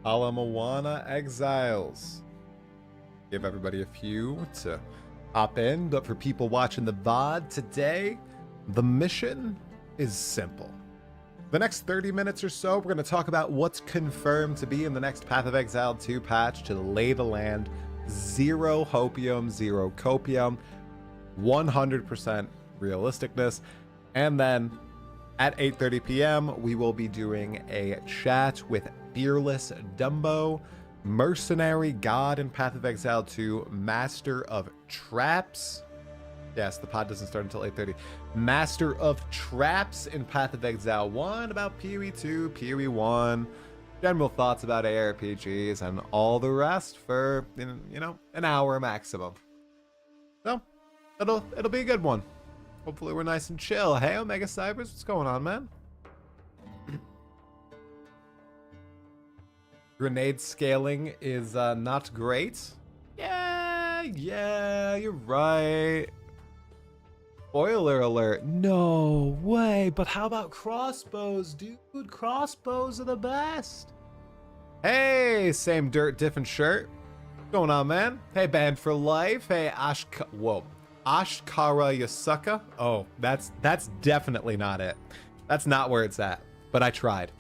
Moana Exiles. Give everybody a few to hop in, but for people watching the VOD today, the mission is simple. The next 30 minutes or so, we're going to talk about what's confirmed to be in the next Path of Exile 2 patch to lay the land. 0 hopium, 0 copium, 100% realisticness. And then at 8:30 p.m., we will be doing a chat with Fearless Dumb0, mercenary god in Path of Exile 2, master of traps. Yes, the pod doesn't start until 8:30. Master of traps in Path of Exile 1, about PoE2, PoE1, general thoughts about ARPGs, and all the rest for, you know, an hour maximum. So, it'll be a good one. Hopefully we're nice and chill. Hey, Omega Cybers, what's going on, man? Grenade scaling is not great. Yeah, you're right. Spoiler alert. No way. But how about crossbows, dude? Crossbows are the best. Hey, same dirt, different shirt. What's going on, man? Hey, banned for life. Hey, Ashkara Yasuka. Oh, that's definitely not it. That's not where it's at. But I tried.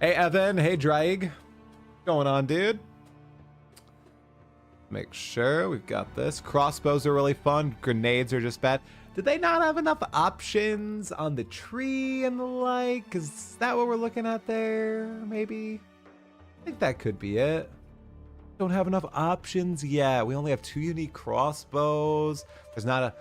Hey, Evan. Hey, Draig. What's going on, dude? Make sure we've got this. Crossbows are really fun. Grenades are just bad. Did they not have enough options on the tree and the like? Is that what we're looking at there? Maybe? I think that could be it. Don't have enough options yet. We only have 2 unique crossbows. There's not a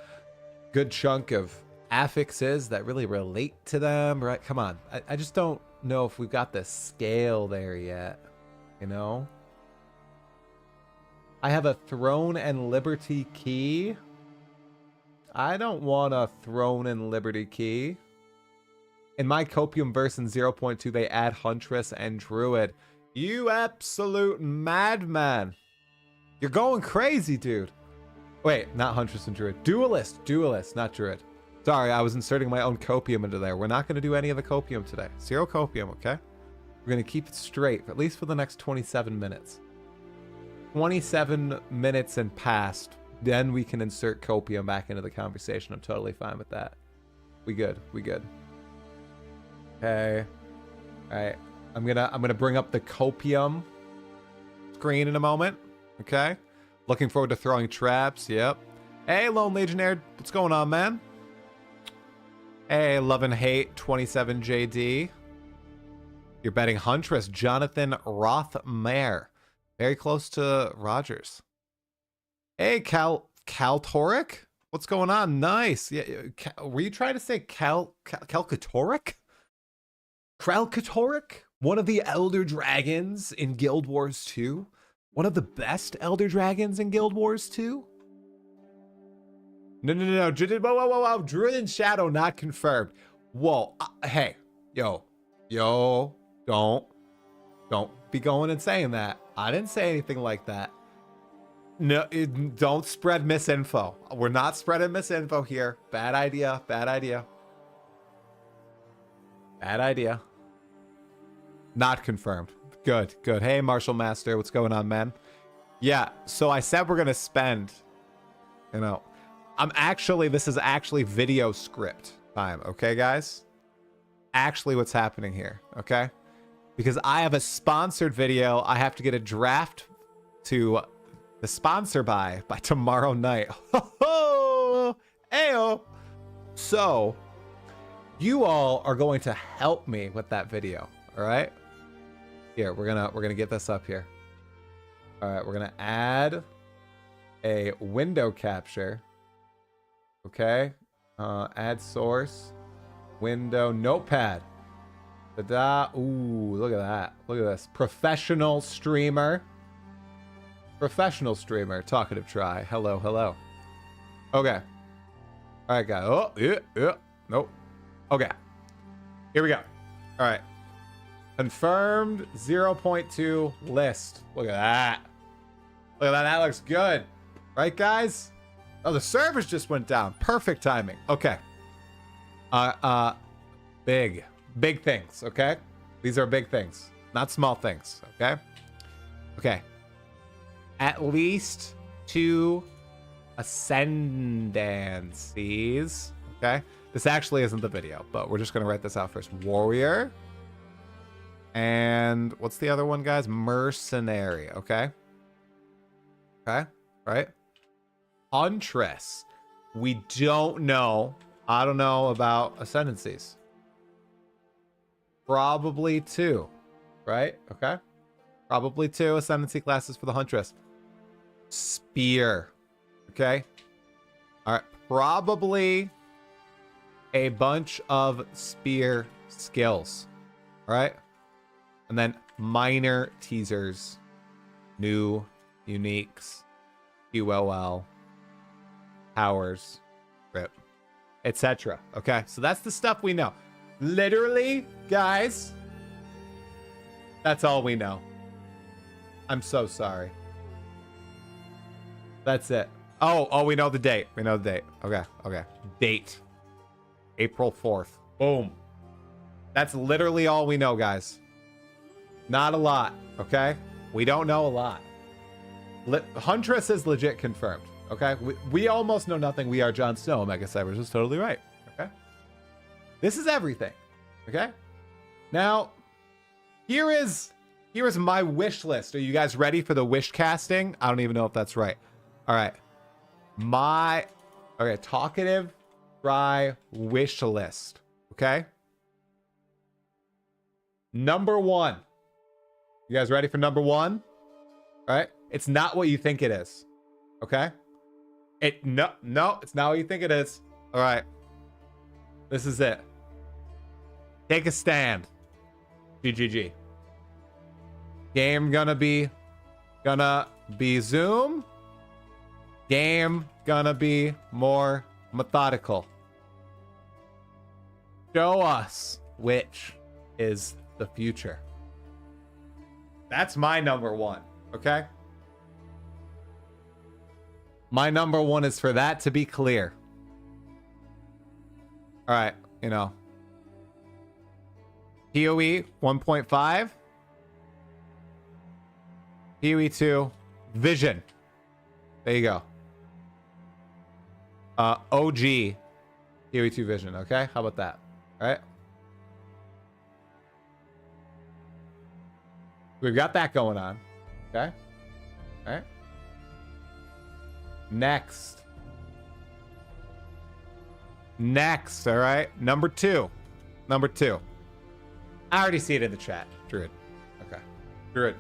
good chunk of affixes that really relate to them, right? Come on. I just don't know if we've got the scale there yet, you know? I have a Throne and Liberty key. I don't want a Throne and Liberty key. In my Copium verse in 0.2, they add Huntress and Druid. You absolute madman. You're going crazy, dude. Wait, not Huntress and Druid. Duelist, not Druid. Sorry, I was inserting my own Copium into there. We're not going to do any of the Copium today. 0 Copium, okay? We're going to keep it straight, at least for the next 27 minutes. 27 minutes and past. Then we can insert Copium back into the conversation. I'm totally fine with that. We good. Okay. All right. I'm gonna bring up the Copium screen in a moment. Okay. Looking forward to throwing traps. Yep. Hey, Lone Legionnaire. What's going on, man? Hey, Love and Hate 27 JD. You're betting Huntress, Jonathan Rothmare. Very close to Rogers. Hey, Kaltoric? What's going on? Nice. Yeah, were you trying to say Kalkatoric? Kralkatoric? One of the Elder Dragons in Guild Wars 2? One of the best Elder Dragons in Guild Wars 2? No. Whoa. Druid and Shadow not confirmed. Whoa. Hey. Yo. Don't be going and saying that. I didn't say anything like that. No, don't spread misinfo. We're not spreading misinfo here. Bad idea. Not confirmed. Good. Hey, Martial Master. What's going on, man? Yeah, so I said we're going to spend, you know, this is actually video script time. Okay, guys? Actually what's happening here. Okay? Because I have a sponsored video. I have to get a draft to the sponsor by tomorrow night. Ayo. So you all are going to help me with that video. All right. Here, we're gonna get this up here. All right, we're gonna add a window capture. Okay. Add source. Window notepad. Ta-da. Ooh, look at that. Look at this. Professional streamer. Talkative try. Hello. Okay. All right, guys. Oh, yeah. Nope. Okay. Here we go. All right. Confirmed 0.2 list. Look at that. That looks good. Right, guys? Oh, the servers just went down. Perfect timing. Okay. Big things, okay? These are big things, not small things, okay? Okay. At least 2 ascendancies. Okay. This actually isn't the video, but we're just going to write this out first. Warrior. And what's the other one, guys? Mercenary. Okay. Okay. Right. Huntress. We don't know. I don't know about ascendancies. Probably 2. Right? Okay. Probably 2 ascendancy classes for the Huntress. Spear. Okay. All right. Probably a bunch of spear skills. All right. And then minor teasers. New uniques. ULL. Powers. Rip. Etc. Okay. So that's the stuff we know. Literally, guys. That's all we know. I'm so sorry. That's it. Oh, we know the date. We know the date. Okay. Date. April 4th. Boom. That's literally all we know, guys. Not a lot, okay? We don't know a lot. Huntress is legit confirmed, okay? We almost know nothing. We are Jon Snow. Omega Cybers is totally right, okay? This is everything, okay? Now, here is my wish list. Are you guys ready for the wish casting? I don't even know if that's right. All right. Talkative try wish list. Okay. Number 1. You guys ready for number 1? All right. It's not what you think it is. Okay. No, it's not what you think it is. All right. This is it. Take a stand. GGG. Game gonna be Zoom. Game gonna be more methodical. Show us which is the future. That's my number 1, okay? My number 1 is for that to be clear. All right, PoE 1.5. PoE2 Vision. There you go. OG PoE2 Vision. Okay, how about that? All right. We've got that going on. Okay. All right. Next. All right. Number 2. I already see it in the chat. Druid. Okay. Druid.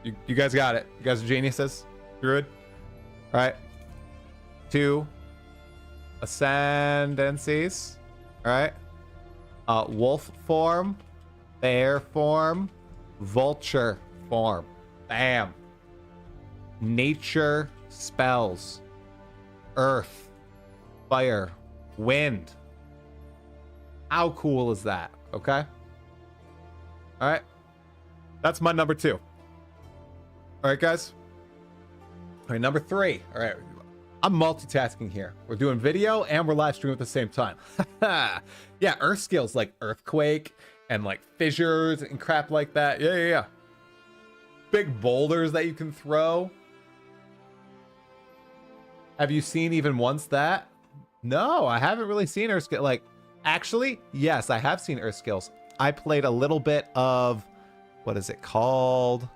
You guys got it. You guys are geniuses. Druid. All right. 2 ascendancies. All right. Wolf form, bear form, vulture form. Bam. Nature spells. Earth, fire, wind. How cool is that? Okay. All right. That's my number 2. All right, guys. All right, number 3. All right. I'm multitasking here. We're doing video and we're live streaming at the same time. Yeah, earth skills like earthquake and like fissures and crap like that. Yeah. Big boulders that you can throw. Have you seen even once that? No, I haven't really seen earth skills. Like, actually, yes, I have seen earth skills. I played a little bit of, what is it called?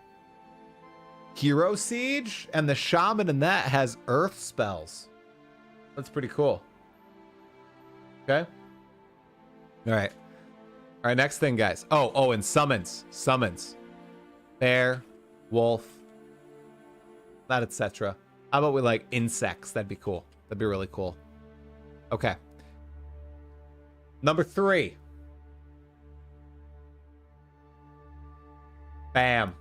Hero Siege, and the shaman in that has earth spells. That's pretty cool. Okay. All right, next thing, guys. Oh, and summons. Bear, wolf, that etc. How about we like insects? That'd be cool. That'd be really cool. Okay. Number 3. Bam.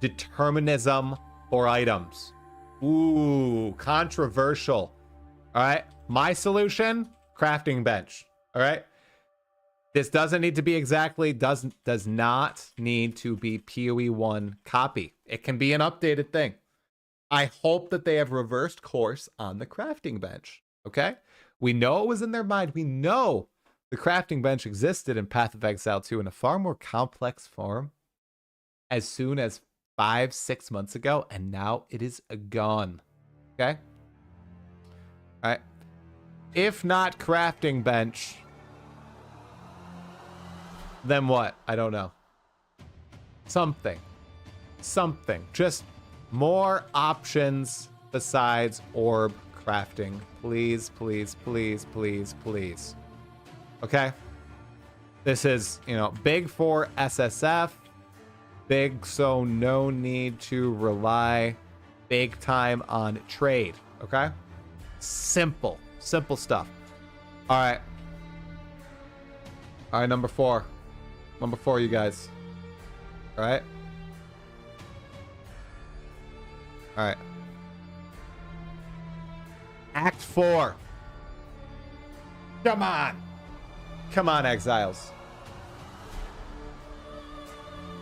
Determinism for items. Ooh, controversial. All right. My solution, crafting bench. All right. This doesn't need to be exactly, does not need to be PoE 1 copy. It can be an updated thing. I hope that they have reversed course on the crafting bench. Okay. We know it was in their mind. We know the crafting bench existed in Path of Exile 2 in a far more complex form. as soon as 5-6 months ago, and now it is gone. Okay? All right. If not crafting bench, then what? I don't know. Something. Just more options besides orb crafting. Please, please, please, please, please. Okay? This is, big for SSF. Big, so no need to rely big time on trade. Okay? Simple stuff. All right, number 4, you guys. All right, Act 4. Come on, exiles.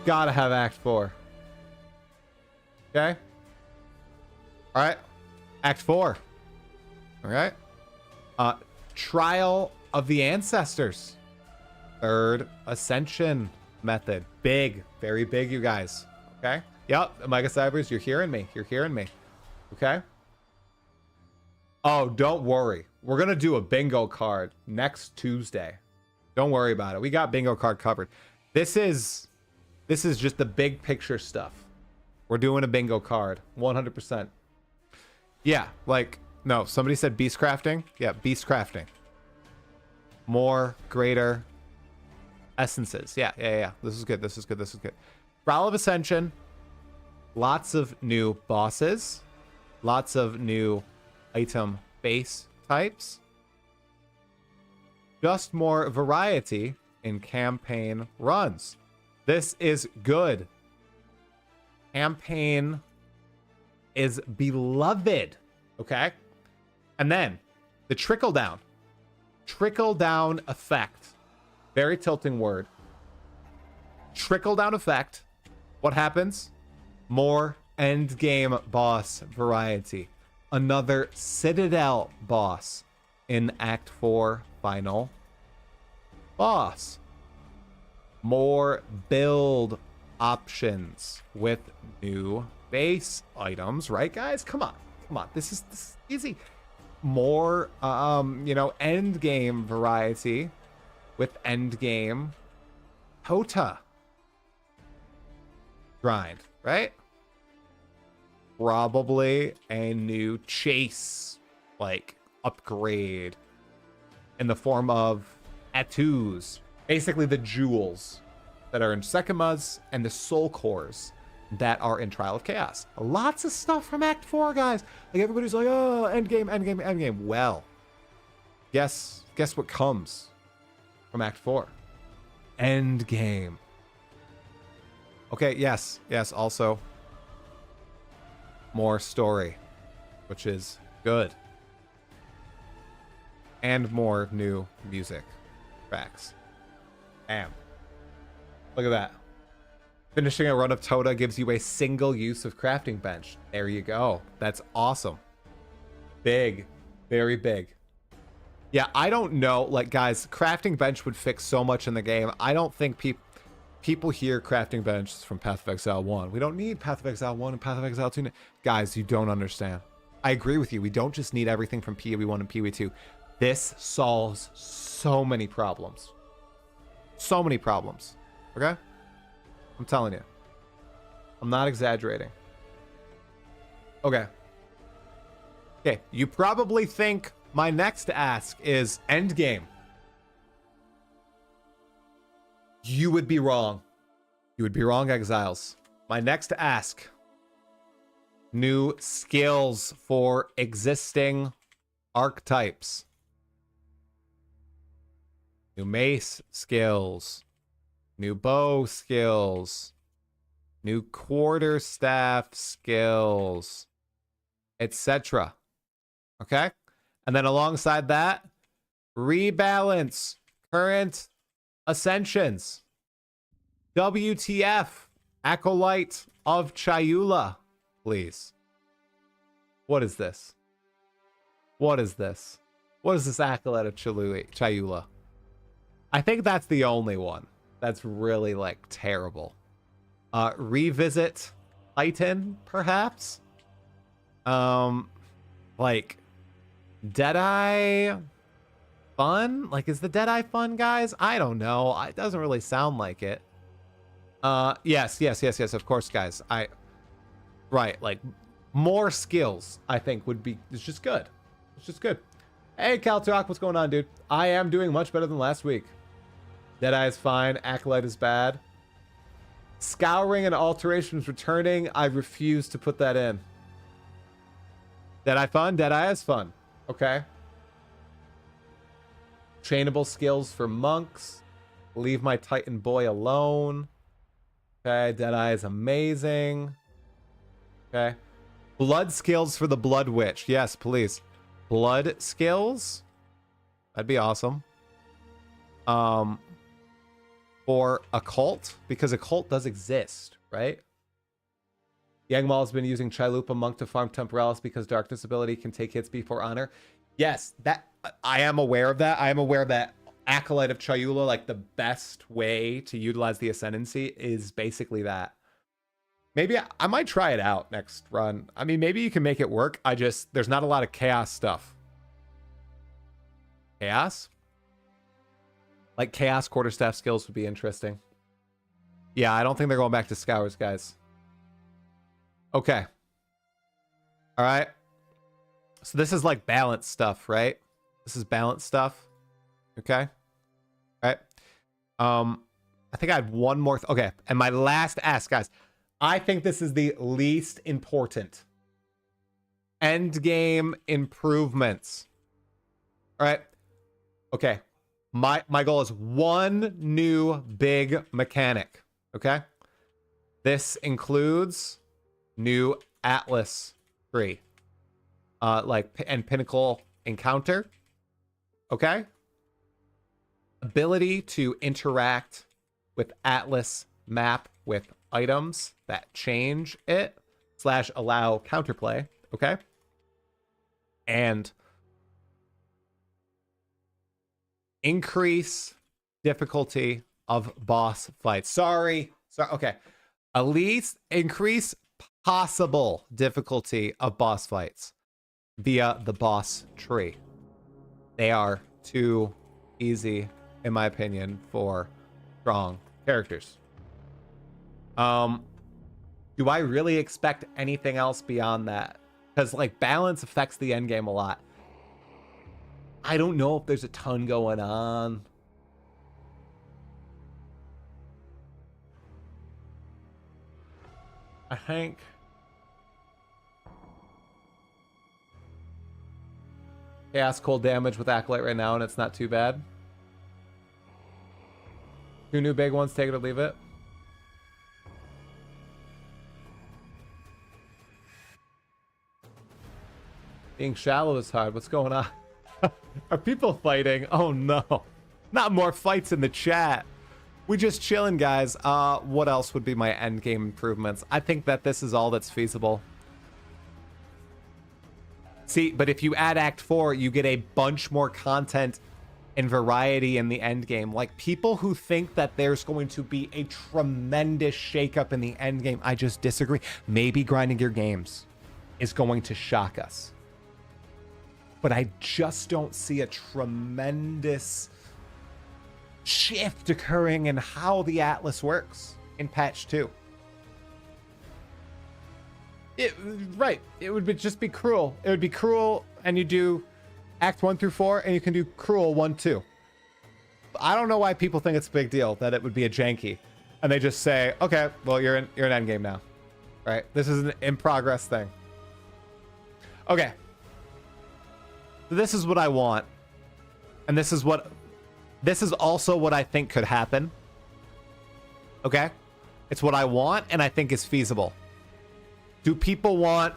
Gotta have Act 4. Okay, all right, Act 4. All right. Trial of the Ancestors. 3rd Ascension method. Big. Very big, you guys. Okay? Yep. Mega Cybers, you're hearing me. Okay? Oh, don't worry. We're going to do a bingo card next Tuesday. Don't worry about it. We got bingo card covered. This is just the big picture stuff. We're doing a bingo card. 100%. Yeah, no, somebody said beast crafting. Yeah, beast crafting. More, greater essences. Yeah. This is good. Trial of Ascension. Lots of new bosses. Lots of new item base types. Just more variety in campaign runs. This is good. Campaign is beloved. Okay? And then the trickle down effect. Very tilting word. Trickle down effect. What happens? More end game boss variety. Another Citadel boss in Act 4 final boss. More build options with new base items, right, guys? Come on. This is easy. More, end game variety with end game Hota grind, right? Probably a new chase, upgrade in the form of Atus. Basically the jewels that are in Sekimas and the soul cores that are in Trial of Chaos. Lots of stuff from Act 4, guys. Everybody's like, oh, endgame. Well, guess what comes from Act 4? Endgame. Okay, yes, also more story, which is good. And more new music tracks. Bam. Look at that. Finishing a run of Tota gives you a single use of crafting bench. There you go. That's awesome. Big. Very big. Yeah, I don't know. Guys, crafting bench would fix so much in the game. I don't think people hear crafting bench from Path of Exile 1. We don't need Path of Exile 1 and Path of Exile 2. Guys, you don't understand. I agree with you. We don't just need everything from PoE1 and PoE2. This solves so many problems. So many problems. Okay? I'm telling you. I'm not exaggerating. Okay. You probably think my next ask is endgame. You would be wrong. You would be wrong, exiles. My next ask. New skills for existing archetypes. New mace skills. New bow skills. New quarterstaff skills. Etc. Okay? And then alongside that, rebalance current ascensions. WTF, Acolyte of Chayula, please. What is this? What is this? What is this Acolyte of Chayula? I think that's the only one that's really terrible. Revisit Titan, perhaps. Like Deadeye fun? Like, is the Deadeye fun, guys? I don't know. It doesn't really sound like it. Yes, of course, guys. Right, like more skills, I think it's just good. It's just good. Hey, Caltalk, what's going on, dude? I am doing much better than last week. Deadeye is fine. Acolyte is bad. Scouring and alterations returning. I refuse to put that in. Deadeye fun? Deadeye is fun. Okay. Trainable skills for monks. Leave my Titan boy alone. Okay, Deadeye is amazing. Okay. Blood skills for the Blood Witch. Yes, please. Blood skills. That'd be awesome. For occult, because occult does exist, right? Yangmal has been using Chailupa Monk to farm Temporalis because Darkness ability can take hits before honor. Yes, that I am aware of that. I am aware that Acolyte of Chayula, like the best way to utilize the Ascendancy is basically that. Maybe I might try it out next run. I mean, maybe you can make it work. There's not a lot of chaos stuff. Chaos? Like chaos quarterstaff skills would be interesting. Yeah, I don't think they're going back to Scours, guys. Okay. All right. So this is like balance stuff, right? This is balance stuff. Okay. All right. I think I have one more. Okay. And my last ask, guys. I think this is the least important. End game improvements. All right. Okay. My goal is one new big mechanic. Okay. This includes new Atlas tree. And Pinnacle encounter. Okay. Ability to interact with Atlas map with items that change it / allow counterplay. Okay. And increase difficulty of boss fights. Sorry. Okay. At least increase possible difficulty of boss fights via the boss tree. They are too easy, in my opinion, for strong characters. Do I really expect anything else beyond that? Because like balance affects the end game a lot. I don't know if there's a ton going on. I think Chaos cold damage with Acolyte right now, and it's not too bad. 2 new big ones, take it or leave it. Being shallow is hard. What's going on? Are people fighting? Oh no. Not more fights in the chat. We just chilling, guys. What else would be my end game improvements? I think that this is all that's feasible. See, but if you add Act 4, you get a bunch more content and variety in the end game. Like, people who think that there's going to be a tremendous shakeup in the end game, I just disagree. Maybe grinding your games is going to shock us. But I just don't see a tremendous shift occurring in how the Atlas works in patch 2. Right. It would just be cruel. It would be cruel, and you do Act 1 through 4, and you can do cruel 1, 2. I don't know why people think it's a big deal that it would be a janky. And they just say, okay, well, you're in endgame now. Right? This is an in-progress thing. Okay. This is what I want. And this is also what I think could happen. Okay? It's what I want and I think is feasible. Do people want...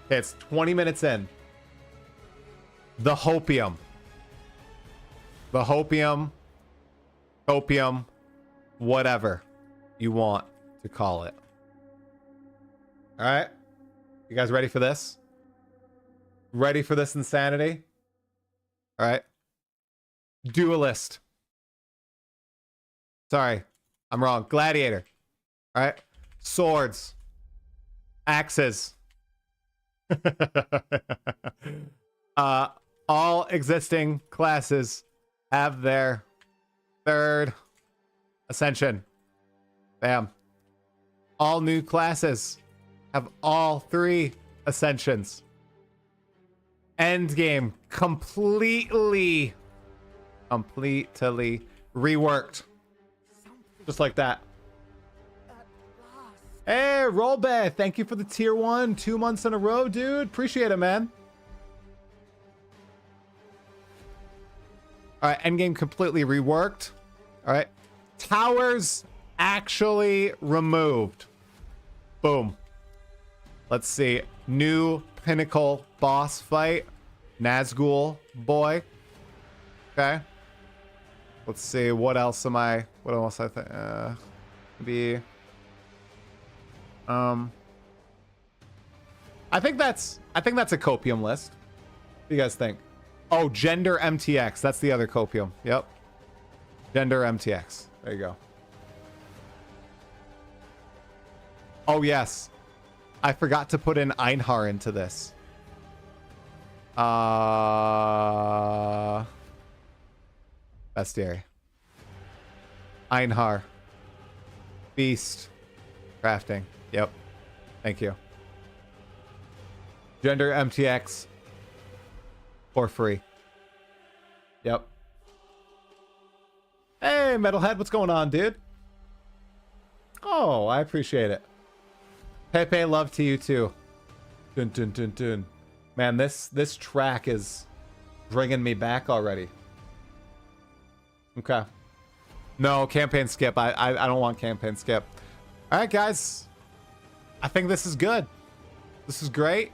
Okay, it's 20 minutes in. The Hopium. The Hopium. Hopium. Whatever you want to call it. Alright? You guys ready for this? Ready for this insanity? Alright. Duelist. Sorry. I'm wrong. Gladiator. All right. Swords. Axes. All existing classes have their third ascension. Bam. All new classes have all three ascensions. Endgame completely reworked. Just like that. Hey, Rollbay, thank you for the tier 1, 2 months in a row, dude. Appreciate it, man. All right, endgame completely reworked. All right, towers actually removed. Boom. Let's see. New pinnacle boss fight. Nazgul boy. Okay. Let's see. What else am I? What else I think? Maybe. I think that's a copium list. What do you guys think? Oh, gender MTX. That's the other copium. Yep. Gender MTX. There you go. Oh, yes. I forgot to put in Einhar into this. Bestiary. Einhar. Beast. Crafting. Yep. Thank you. Gender MTX. For free. Yep. Hey, Metalhead. What's going on, dude? Oh, I appreciate it. Pepe, love to you too. Dun, dun, dun, dun. Man, this track is bringing me back already. Okay. No, campaign skip. I don't want campaign skip. All right, guys. I think this is good. This is great.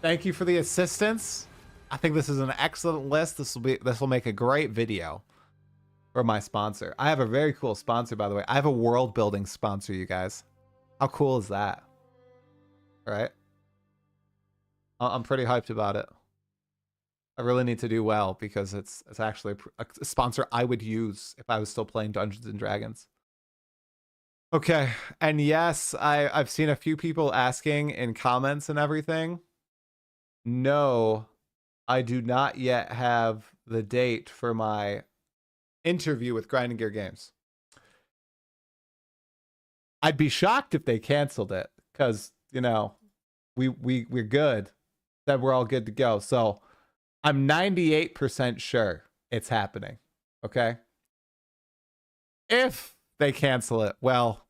Thank you for the assistance. I think this is an excellent list. This will make a great video for my sponsor. I have a very cool sponsor, by the way. I have a world building sponsor, you guys. How cool is that? All right. I'm pretty hyped about it. I really need to do well because it's actually a sponsor I would use if I was still playing Dungeons and Dragons. Okay, and yes, I've seen a few people asking in comments and everything. No, I do not yet have the date for my interview with Grinding Gear Games. I'd be shocked if they canceled it because, you know, we're good. That we're all good to go. So I'm 98% sure it's happening. Okay. If they cancel it, well,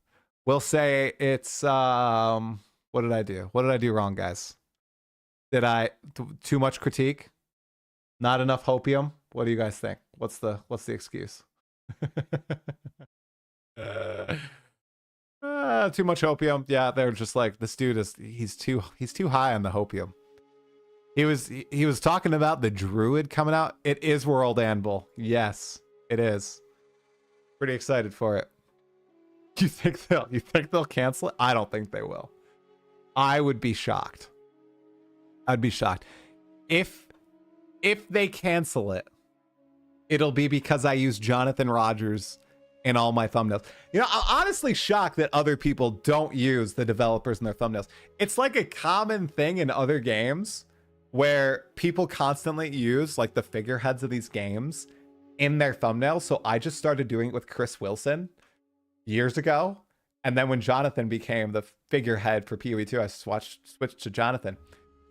we'll say it's what did I do? What did I do wrong, guys? Did I too much critique? Not enough hopium? What do you guys think? What's the excuse? Too much hopium. Yeah, they're just like, this dude he's too high on the hopium. He was talking about the druid coming out. It is World Anvil. Yes, it is. Pretty excited for it. You think they'll cancel it? I don't think they will. I would be shocked. I'd be shocked. If they cancel it, it'll be because I use Jonathan Rogers in all my thumbnails. You know, I'm honestly shocked that other people don't use the developers in their thumbnails. It's like a common thing in other games where people constantly use like the figureheads of these games in their thumbnails. So I just started doing it with Chris Wilson years ago. And then when Jonathan became the figurehead for PoE2, I switched to Jonathan.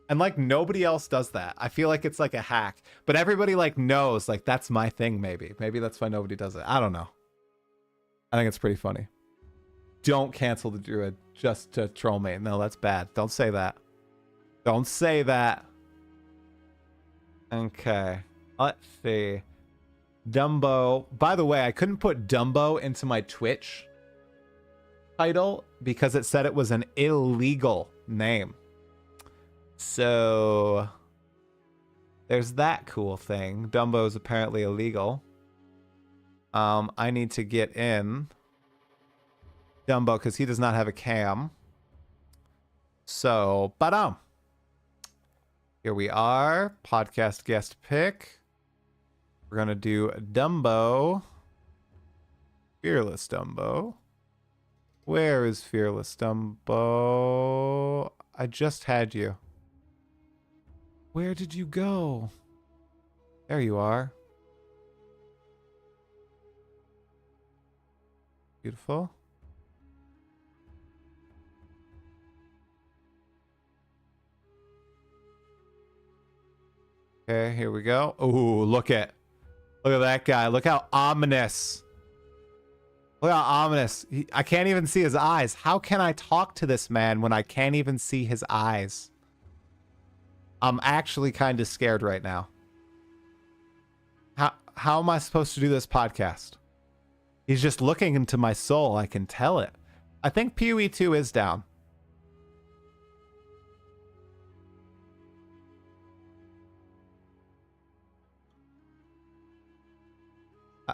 And like nobody else does that. I feel like it's like a hack, but everybody like knows like that's my thing. Maybe that's why nobody does it. I don't know. I think it's pretty funny. Don't cancel the druid just to troll me. No, that's bad. Don't say that. Don't say that. Okay. Let's see. Dumbo. By the way, I couldn't put Dumbo into my Twitch title because it said it was an illegal name. So there's that cool thing. Dumbo is apparently illegal. I need to get in Dumbo because he does not have a cam. So, here we are. Podcast guest pick. We're gonna do Dumbo. Fearless Dumb0. Where is Fearless Dumb0? I just had you. Where did you go? There you are. Beautiful. Okay, here we go. Ooh, look at that guy. Look how ominous. Look how ominous. I can't even see his eyes. How can I talk to this man when I can't even see his eyes? I'm actually kind of scared right now. How am I supposed to do this podcast? He's just looking into my soul. I can tell it. I think PoE2 is down.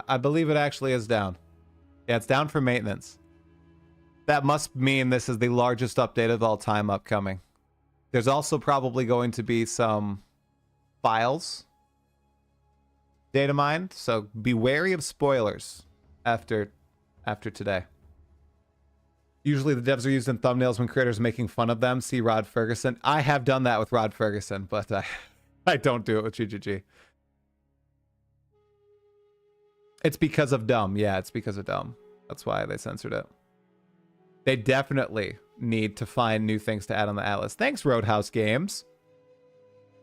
I believe it actually is down. Yeah, it's down for maintenance. That must mean this is the largest update of all time upcoming. There's also probably going to be some files data mined, so be wary of spoilers after today. Usually the devs are used in thumbnails when creators are making fun of them. See Rod Ferguson. I have done that with Rod Ferguson, but I don't do it with GGG. It's because of dumb. Yeah, it's because of dumb. That's why they censored it. They definitely need to find new things to add on the Atlas. Thanks, Roadhouse Games.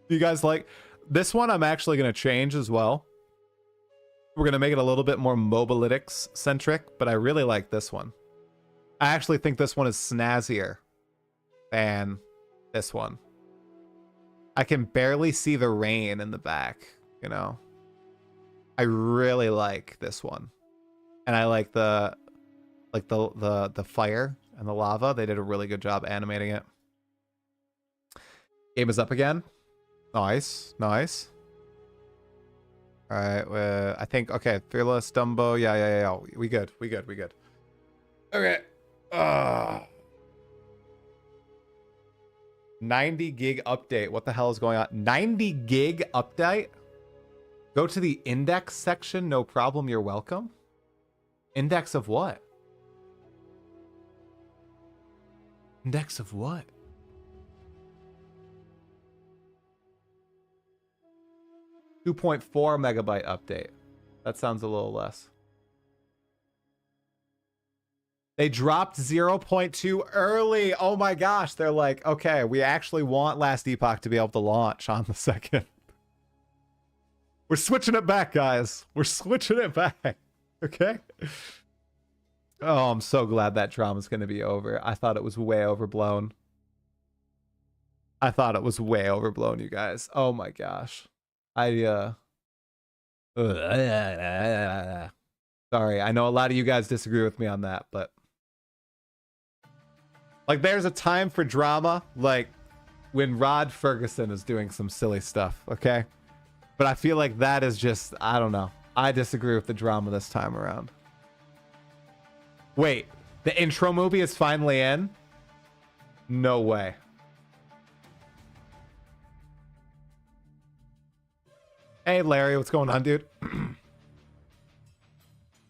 You guys like this one? I'm actually going to change as well. We're going to make it a little bit more mobalytics centric, but I really like this one. I actually think this one is snazzier than this one. I can barely see the rain in the back, you know. I really like this one. And I like the fire and the lava. They did a really good job animating it. Game is up again. Nice, nice. All right, I think, okay, Fearless Dumb0. Yeah. We good. Okay. 90 gig update. What the hell is going on? 90 gig update? Go to the index section. No problem. You're welcome. Index of what? Index of what? .4 megabyte update. That sounds a little less. They dropped 0.2 early. Oh my gosh. They're like, okay, we actually want Last Epoch to be able to launch on the 2nd. We're switching it back, guys. We're switching it back. Okay? Oh, I'm so glad that drama's going to be over. I thought it was way overblown. You guys. Oh my gosh. Sorry, I know a lot of you guys disagree with me on that, but like there's a time for drama, like when Rod Ferguson is doing some silly stuff, okay? But I feel like that is just, I don't know. I disagree with the drama this time around. Wait, the intro movie is finally in? No way. Hey Larry, what's going on, dude?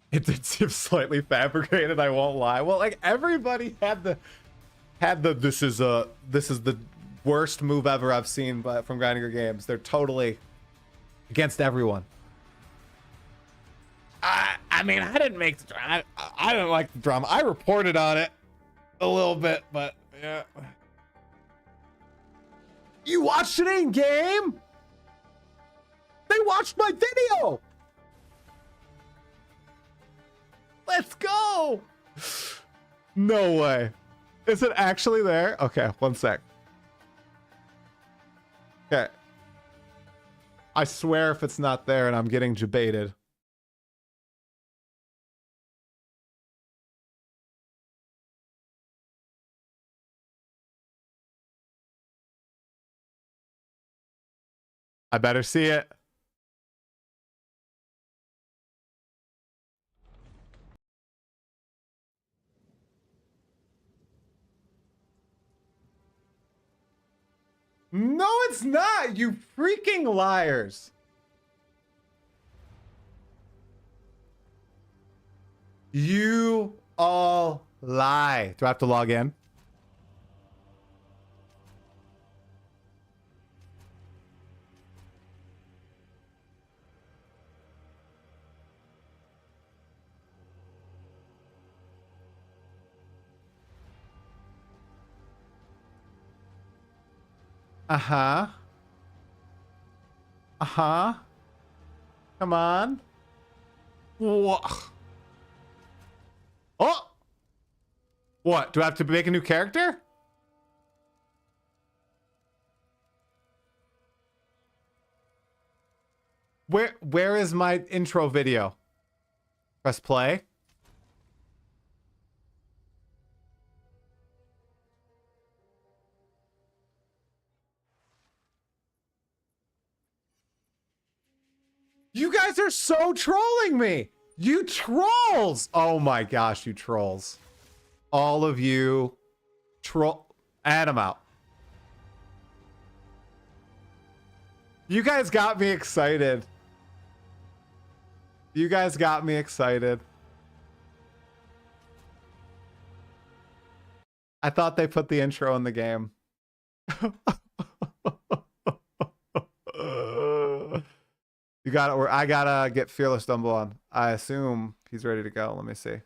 It did seem slightly fabricated, I won't lie. Well, like everybody had the this is the worst move ever I've seen from Grinding Games. They're totally against everyone. I mean, I didn't make the drama. I didn't like the drama. I reported on it a little bit, but yeah. You watched it in game? They watched my video. Let's go. No way. Is it actually there? Okay, one sec. Okay. I swear if it's not there and I'm getting debated. I better see it. No, it's not, you freaking liars. You all lie. Do I have to log in? Uh-huh. Uh-huh. Come on. Whoa. Oh! What? Do I have to make a new character? Where is my intro video? Press play. You guys are so trolling me. You trolls. Oh my gosh, you trolls. All of you troll. And I'm out. You guys got me excited. You guys got me excited. I thought they put the intro in the game. You got it. I gotta get Fearless Dumb0 on. I assume he's ready to go. Let me see.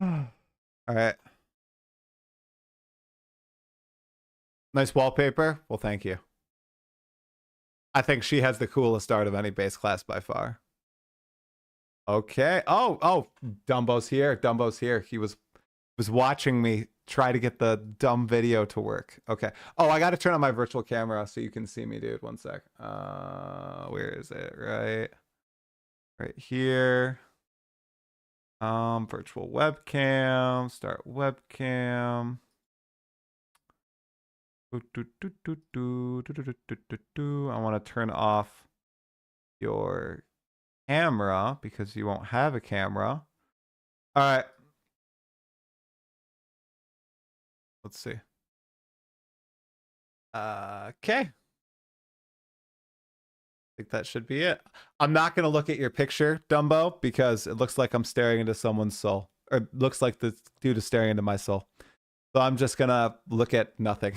All right. Nice wallpaper. Well, thank you. I think she has the coolest art of any base class by far. Okay. Oh, Dumbo's here. Dumbo's here. He was watching me try to get the dumb video to work. Okay. Oh, I got to turn on my virtual camera so you can see me, dude. One sec. Where is it? Right here. Virtual webcam. Start webcam. I want to turn off your camera because you won't have a camera. All right. Let's see. Okay. I think that should be it. I'm not going to look at your picture, Dumbo, because it looks like I'm staring into someone's soul. Or it looks like the dude is staring into my soul. So I'm just gonna look at nothing.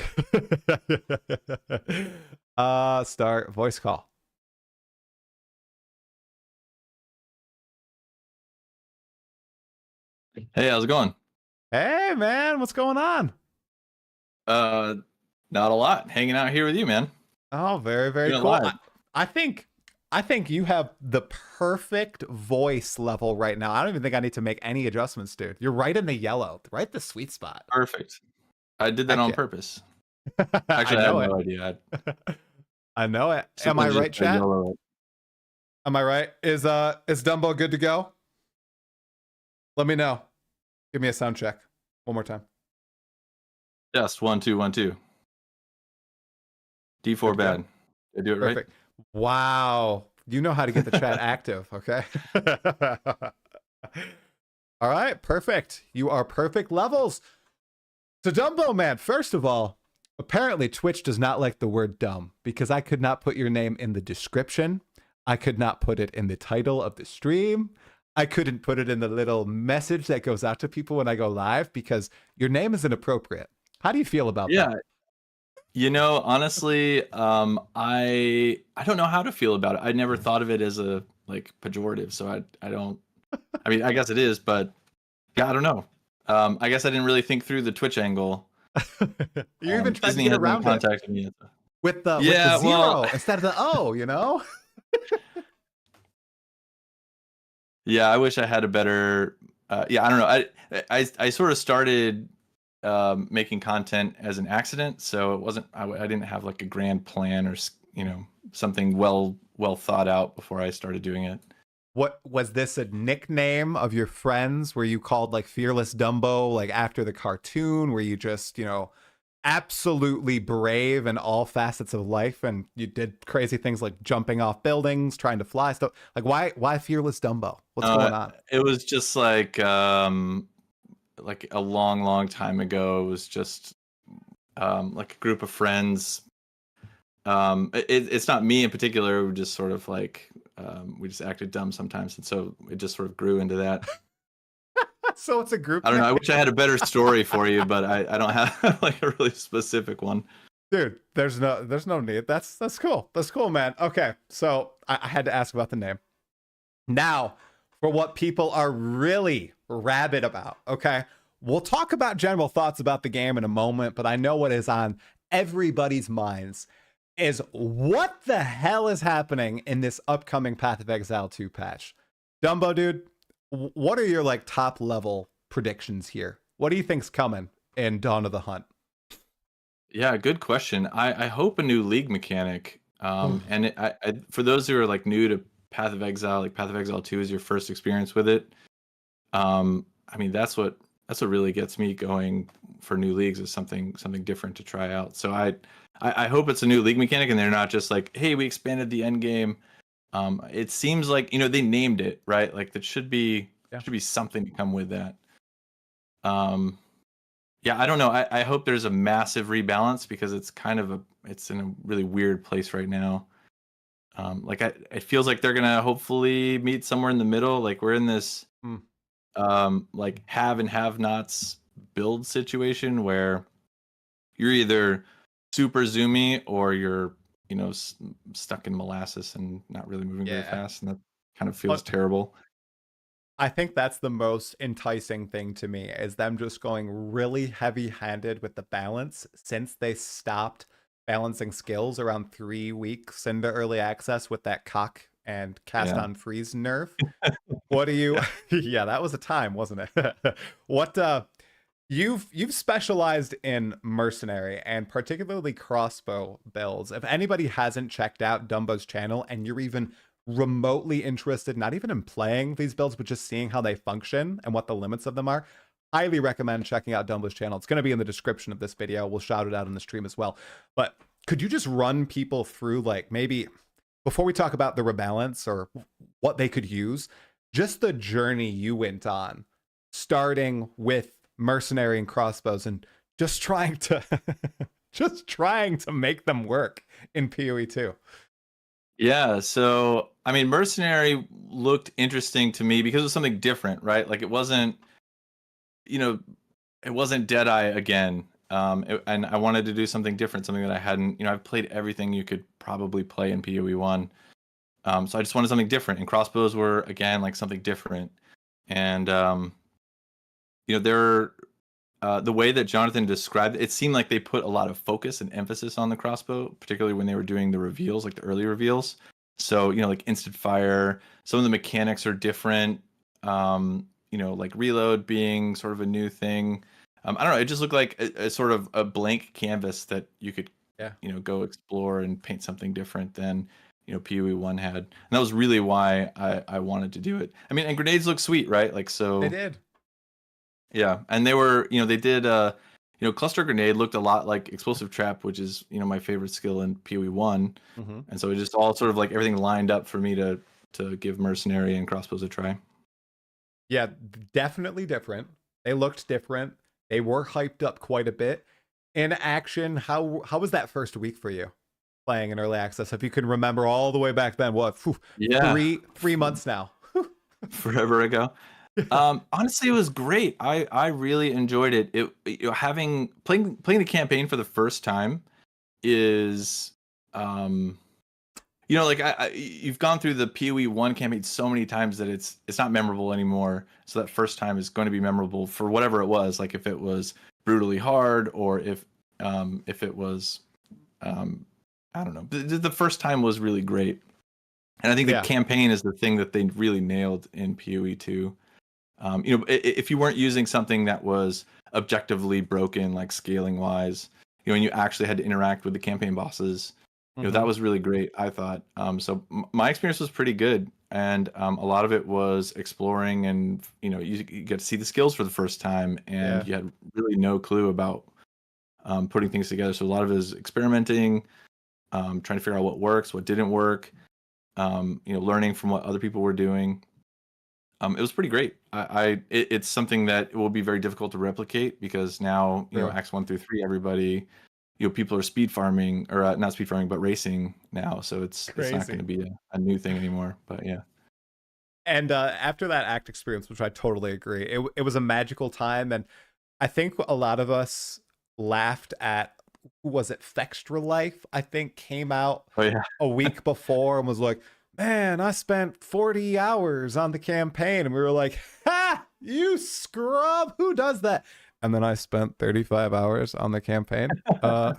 Start voice call. Hey, how's it going? Hey man, what's going on? Not a lot. Hanging out here with you, man. Oh, very, very cool. I think you have the perfect voice level right now. I don't even think I need to make any adjustments, dude. You're right in the yellow, right the sweet spot. Perfect. I did that on purpose. I Actually, I have no idea. I know it. Am I right, chat? Am I right? Is Dumbo good to go? Let me know. Give me a sound check. One more time. Just 1 2 1 2. D4 bad. Did I do it perfect. Right? Wow. You know how to get the chat active, okay? All right, perfect. You are perfect levels. So Dumbo, man, first of all, apparently Twitch does not like the word dumb because I could not put your name in the description. I could not put it in the title of the stream. I couldn't put it in the little message that goes out to people when I go live because your name is inappropriate. How do you feel about that? Yeah. You know, honestly, I don't know how to feel about it. I never thought of it as a like pejorative, so I don't. I mean, I guess it is, but yeah, I don't know. I guess I didn't really think through the Twitch angle. You even tried to get around it me with the zero instead of the O, you know? Yeah, I wish I had a better. Yeah, I don't know. I sort of started making content as an accident, so it wasn't. I didn't have like a grand plan or something well thought out before I started doing it. What was this, a nickname of your friends? Were you called like Fearless Dumb0 like after the cartoon? Were you just absolutely brave in all facets of life, and you did crazy things like jumping off buildings, trying to fly stuff. Like, why Fearless Dumbo? What's going on? It was just like a long, long time ago. It was just like a group of friends. It's not me in particular. We just sort of like we just acted dumb sometimes, and so it just sort of grew into that. So it's a group. I don't know. I wish I had a better story for you, but I don't have like a really specific one. Dude, there's no need. That's cool. That's cool, man. Okay, so I had to ask about the name. Now, for what people are really rabid about, okay? We'll talk about general thoughts about the game in a moment, but I know what is on everybody's minds is what the hell is happening in this upcoming Path of Exile 2 patch. Dumbo, dude, what are your like top level predictions here? What do you think's coming in Dawn of the Hunt? Yeah, good question. I hope a new league mechanic. And for those who are like new to Path of Exile, like Path of Exile 2 is your first experience with it. I mean, that's what really gets me going for new leagues, is something different to try out. So I hope it's a new league mechanic and they're not just like, hey, we expanded the end game. It seems like, you know, they named it, right? Like that should be something to come with that. Yeah, I don't know. I hope there's a massive rebalance, because it's kind of it's in a really weird place right now. Like it feels like they're gonna hopefully meet somewhere in the middle. Like we're in this like have and have nots build situation where you're either super zoomy or you're, you know, stuck in molasses and not really moving very fast, and that kind of feels terrible. I think that's the most enticing thing to me, is them just going really heavy-handed with the balance since they stopped balancing skills around 3 weeks into early access with that cock and cast on freeze nerf. What do you yeah, that was a time, wasn't it? What you've specialized in mercenary and particularly crossbow builds. If anybody hasn't checked out Dumbo's channel and you're even remotely interested, not even in playing these builds, but just seeing how they function and what the limits of them are, highly recommend checking out Dumbo's channel. It's going to be in the description of this video. We'll shout it out in the stream as well. But could you just run people through, like, maybe before we talk about the rebalance or what they could use, just the journey you went on, starting with mercenary and crossbows and just trying to make them work in PoE2? Yeah, so I mean, mercenary looked interesting to me because it was something different, right? Like it wasn't, you know, it wasn't Deadeye again. And I wanted to do something different, something that I hadn't, you know, I've played everything you could probably play in PoE1. So I just wanted something different, and crossbows were again like something different. And you know, they're the way that Jonathan described it, it seemed like they put a lot of focus and emphasis on the crossbow, particularly when they were doing the reveals, like the early reveals. So, you know, like instant fire, some of the mechanics are different. You know, like reload being sort of a new thing. I don't know. It just looked like a sort of a blank canvas that you could, you know, go explore and paint something different than, you know, PoE1 had. And that was really why I wanted to do it. I mean, and grenades look sweet, right? Like, so They did. Yeah, and they were, you know, they did, you know, cluster grenade looked a lot like explosive trap, which is, you know, my favorite skill in PoE1, and so it just all sort of like everything lined up for me to give mercenary and crossbows a try. Yeah, definitely different. They looked different. They were hyped up quite a bit. In action, how was that first week for you playing in early access? If you can remember all the way back then, what? Yeah, 3 months now. forever ago. Honestly, it was great. I really enjoyed it. You know, playing the campaign for the first time is, you know, like you've gone through the PoE1 campaign so many times that it's not memorable anymore. So that first time is going to be memorable for whatever it was. Like if it was brutally hard, or if it was, I don't know. The first time was really great, and I think the campaign is the thing that they really nailed in PoE2. You know, if you weren't using something that was objectively broken, like scaling wise, you know, and you actually had to interact with the campaign bosses, you know, that was really great, I thought. So my experience was pretty good, and a lot of it was exploring, and you know, you get to see the skills for the first time, and you had really no clue about putting things together. So a lot of it is experimenting, trying to figure out what works, what didn't work, learning from what other people were doing. It was pretty great. It's something that will be very difficult to replicate because now, Sure. Acts 1 through 3, everybody, people are speed farming, or not speed farming, but racing now. So it's not going to be a new thing anymore. But yeah. And after that act experience, which I totally agree, it was a magical time. And I think a lot of us laughed at, was it Fextra Life, I think, came out a week before and was like, man, I spent 40 hours on the campaign. And we were like, ha, you scrub, who does that? And then I spent 35 hours on the campaign. I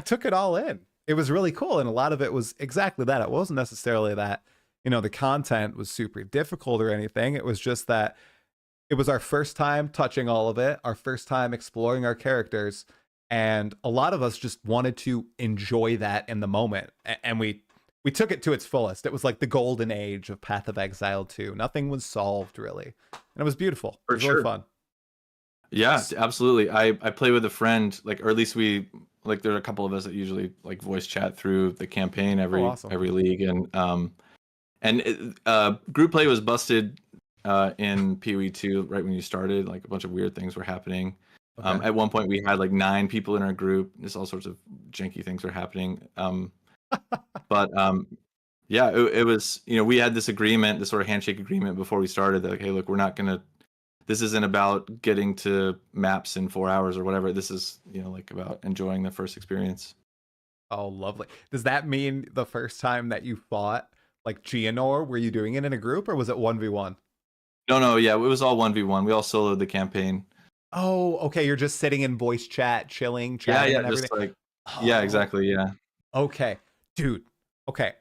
took it all in. It was really cool. And a lot of it was exactly that. It wasn't necessarily that, the content was super difficult or anything. It was just that it was our first time touching all of it, our first time exploring our characters. And a lot of us just wanted to enjoy that in the moment. And we took it to its fullest. It was like the golden age of Path of Exile 2. Nothing was solved, really. And it was beautiful. It was really fun. Yeah, absolutely. I play with a friend, or at least there are a couple of us that usually voice chat through the campaign every league. And group play was busted in PoE2 right when you started. A bunch of weird things were happening. Okay. At one point we had 9 people in our group. Just all sorts of janky things were happening. But yeah, it was, we had this agreement, this sort of handshake agreement before we started that, hey, look, this isn't about getting to maps in 4 hours or whatever. This is, about enjoying the first experience. Oh, lovely. Does that mean the first time that you fought Geonor, were you doing it in a group or was it 1v1? No, yeah, it was all 1v1. We all soloed the campaign. Oh, okay. You're just sitting in voice chat, chilling, chatting, and everything. Yeah, exactly. Yeah. Okay, dude. Okay,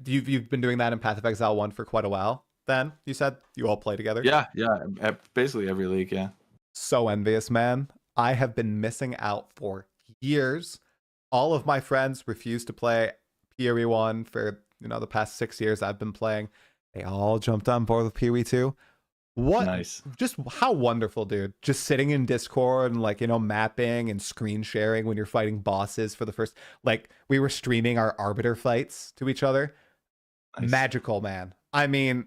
you've been doing that in Path of Exile 1 for quite a while. Then you said you all play together. Yeah. Basically every league. Yeah. So envious, man. I have been missing out for years. All of my friends refused to play PoE1 for the past 6 years I've been playing. They all jumped on board with PoE2. What nice. Just how wonderful, dude. Just sitting in Discord and mapping and screen sharing when you're fighting bosses for the first, we were streaming our arbiter fights to each other. Nice. Magical, man. I mean,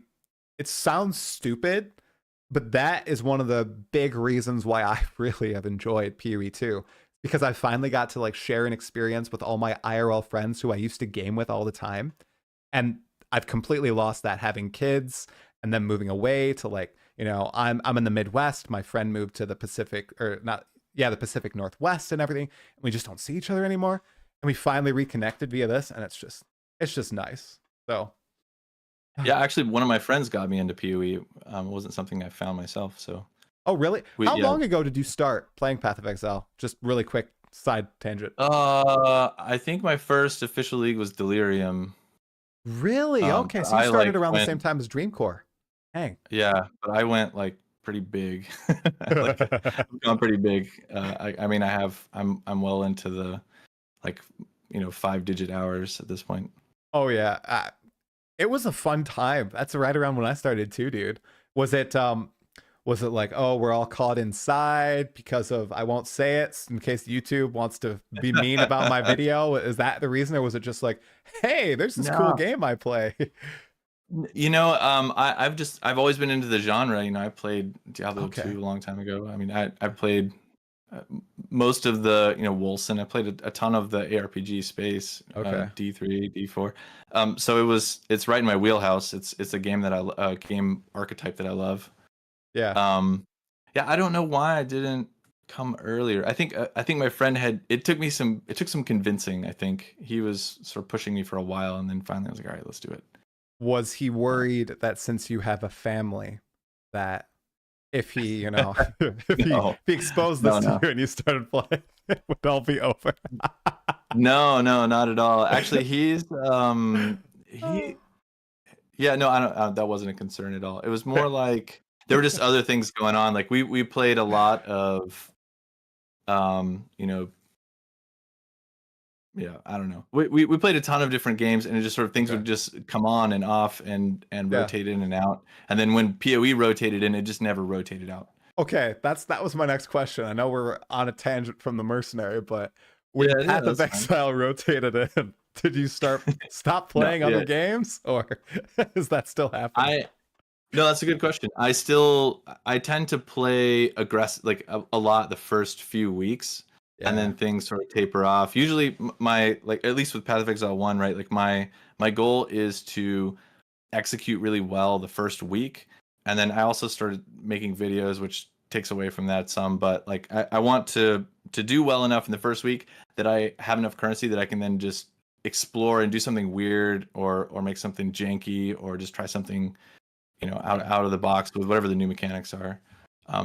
it sounds stupid, but that is one of the big reasons why I really have enjoyed PoE2, because I finally got to share an experience with all my IRL friends who I used to game with all the time. And I've completely lost that, having kids and then moving away to I'm in the Midwest. My friend moved to the Pacific, the Pacific Northwest and everything. And we just don't see each other anymore. And we finally reconnected via this, and it's just nice. So yeah, actually one of my friends got me into PoE. It wasn't something I found myself. So oh really? How long ago did you start playing Path of Exile? Just really quick side tangent. I think my first official league was Delirium. Really? Okay, so you started around the same time as Dreamcore. Dang. Yeah, but I went pretty big. I've gone pretty big. I'm well into the 5-digit hours at this point. Oh yeah, it was a fun time. That's right around when I started too, dude. Was it oh, we're all caught inside because of, I won't say it in case YouTube wants to be mean about my video? Is that the reason, or was it just hey, there's this cool game I play? I've always been into the genre. I played Diablo 2 a long time ago. I mean, I played most of the Wolcen. I played a ton of the ARPG space. D3, D4. So it's right in my wheelhouse. It's a game game archetype that I love. Yeah. Yeah. I don't know why I didn't come earlier. I think my friend it took some convincing. I think he was sort of pushing me for a while, and then finally I was like, all right, let's do it. Was he worried that since you have a family, that if he, if he exposed this to you and you started playing, it would all be over? No, not at all. Actually, yeah, no, I don't. That wasn't a concern at all. It was more like there were just other things going on. We played a lot of, yeah, I don't know. We played a ton of different games, and it just sort of things would just come on and off and rotate in and out. And then when PoE rotated in, it just never rotated out. Okay, that was my next question. I know we're on a tangent from the mercenary, but when Yeah, yeah, Path of that's fine. Exile rotated in, did you stop No, playing yeah, other games, or is that still happening? I no, that's a good question. I tend to play aggressive like a lot the first few weeks, and Yeah, then things sort of taper off. Usually my like at least with Path of Exile 1, right? Like my goal is to execute really well the first week, and then I also started making videos, which takes away from that some. But like I want to do well enough in the first week that I have enough currency that I can then just explore and do something weird or make something janky or just try something out of the box with whatever the new mechanics are.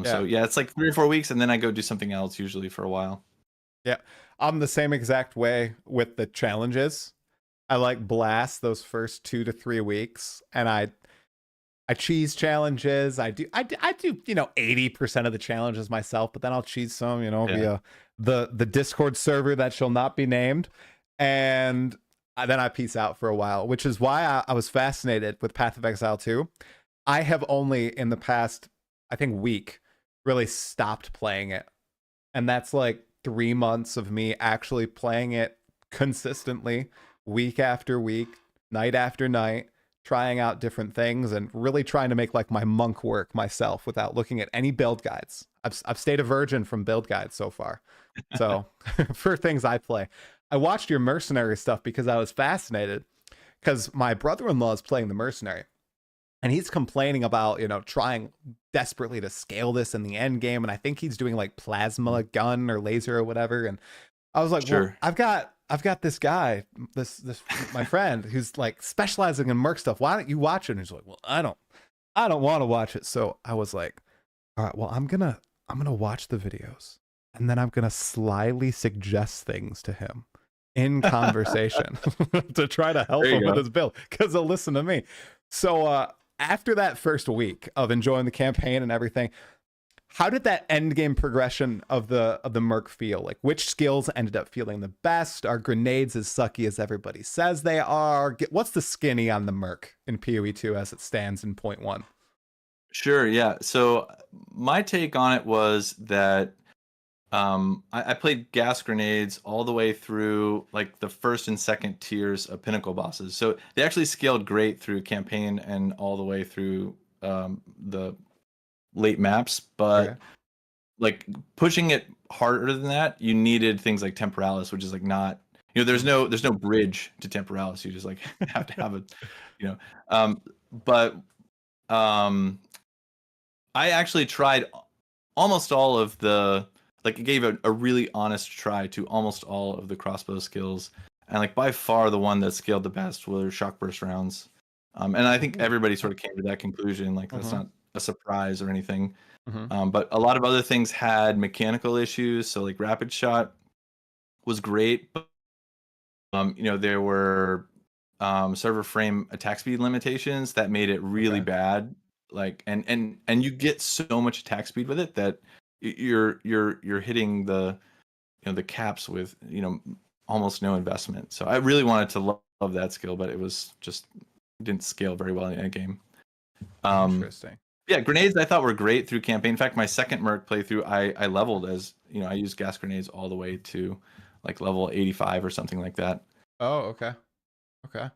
So yeah, yeah, it's like 3 or 4 weeks, and then I go do something else usually for a while. yeah. I'm the same exact way with the challenges. I like blast those first 2 to 3 weeks, and I cheese challenges. I do 80% of the challenges myself, but then I'll cheese some, Yeah, via the Discord server that shall not be named, and then I peace out for a while, which is why I was fascinated with Path of Exile 2. I have only in the past, I think, week really stopped playing it, and that's like 3 months of me actually playing it consistently, week after week, night after night, trying out different things and really trying to make like my monk work myself without looking at any build guides. I've stayed a virgin from build guides so far. So for things I play, I watched your mercenary stuff because I was fascinated, because my brother-in-law is playing the mercenary, and he's complaining about trying desperately to scale this in the end game, and I think he's doing like plasma gun or laser or whatever. And I was like, well, sure. I've got this guy, this my friend who's like specializing in merc stuff. Why don't you watch it? And he's like, well, I don't want to watch it. So I was like, all right, well, I'm gonna watch the videos, and then I'm gonna slyly suggest things to him in conversation to try to help There you him with go. his build, because he'll listen to me. So after that first week of enjoying the campaign and everything, how did that end game progression of the merc feel? Like, which skills ended up feeling the best? Are grenades as sucky as everybody says they are? What's the skinny on the merc in PoE2 as it stands in point one? Sure, yeah. So my take on it was that I played gas grenades all the way through like the first and second tiers of pinnacle bosses. So they actually scaled great through campaign and all the way through the late maps. Okay. But like pushing it harder than that, you needed things like temporalis, which is like not there's no bridge to temporalis. You just like have to have it, you know. But um I actually tried almost all of the like I gave a really honest try to almost all of the crossbow skills, and like by far the one that scaled the best were shock burst rounds. And I think Ooh. everybody sort of came to that conclusion. Like that's Mm-hmm. not a surprise or anything. Mm-hmm. But a lot of other things had mechanical issues. So like rapid shot was great, but there were server frame attack speed limitations that made it really Okay. bad. Like and you get so much attack speed with it that you're hitting the caps with almost no investment. So I really wanted to love that skill, but it was just didn't scale very well in a game. Um, Interesting. yeah, grenades I thought were great through campaign. In fact, my second merc playthrough, I leveled as I used gas grenades all the way to like level 85 or something like that. Oh, okay. Okay.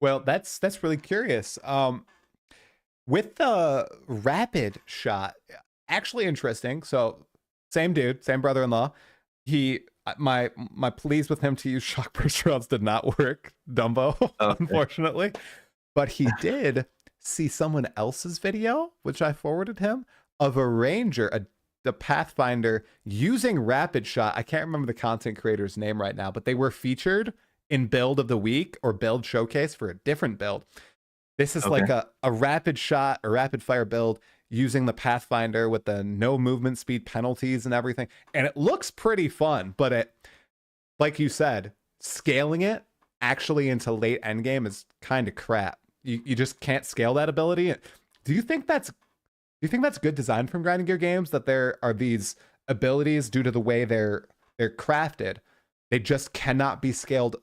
Well, that's really curious. With the rapid shot, actually interesting. So, same dude, same brother-in-law. He, my pleas with him to use shock burst rounds did not work, Dumbo, Okay. unfortunately. But he did see someone else's video, which I forwarded him, of a ranger, the Pathfinder using rapid shot. I can't remember the content creator's name right now, but they were featured in build of the week or build showcase for a different build. This is Okay. like a rapid shot, a rapid fire build using the Pathfinder with the no movement speed penalties and everything. And it looks pretty fun, but like you said, scaling it actually into late endgame is kind of crap. You just can't scale that ability. Do you think that's good design from Grinding Gear games, that there are these abilities due to the way they're crafted, they just cannot be scaled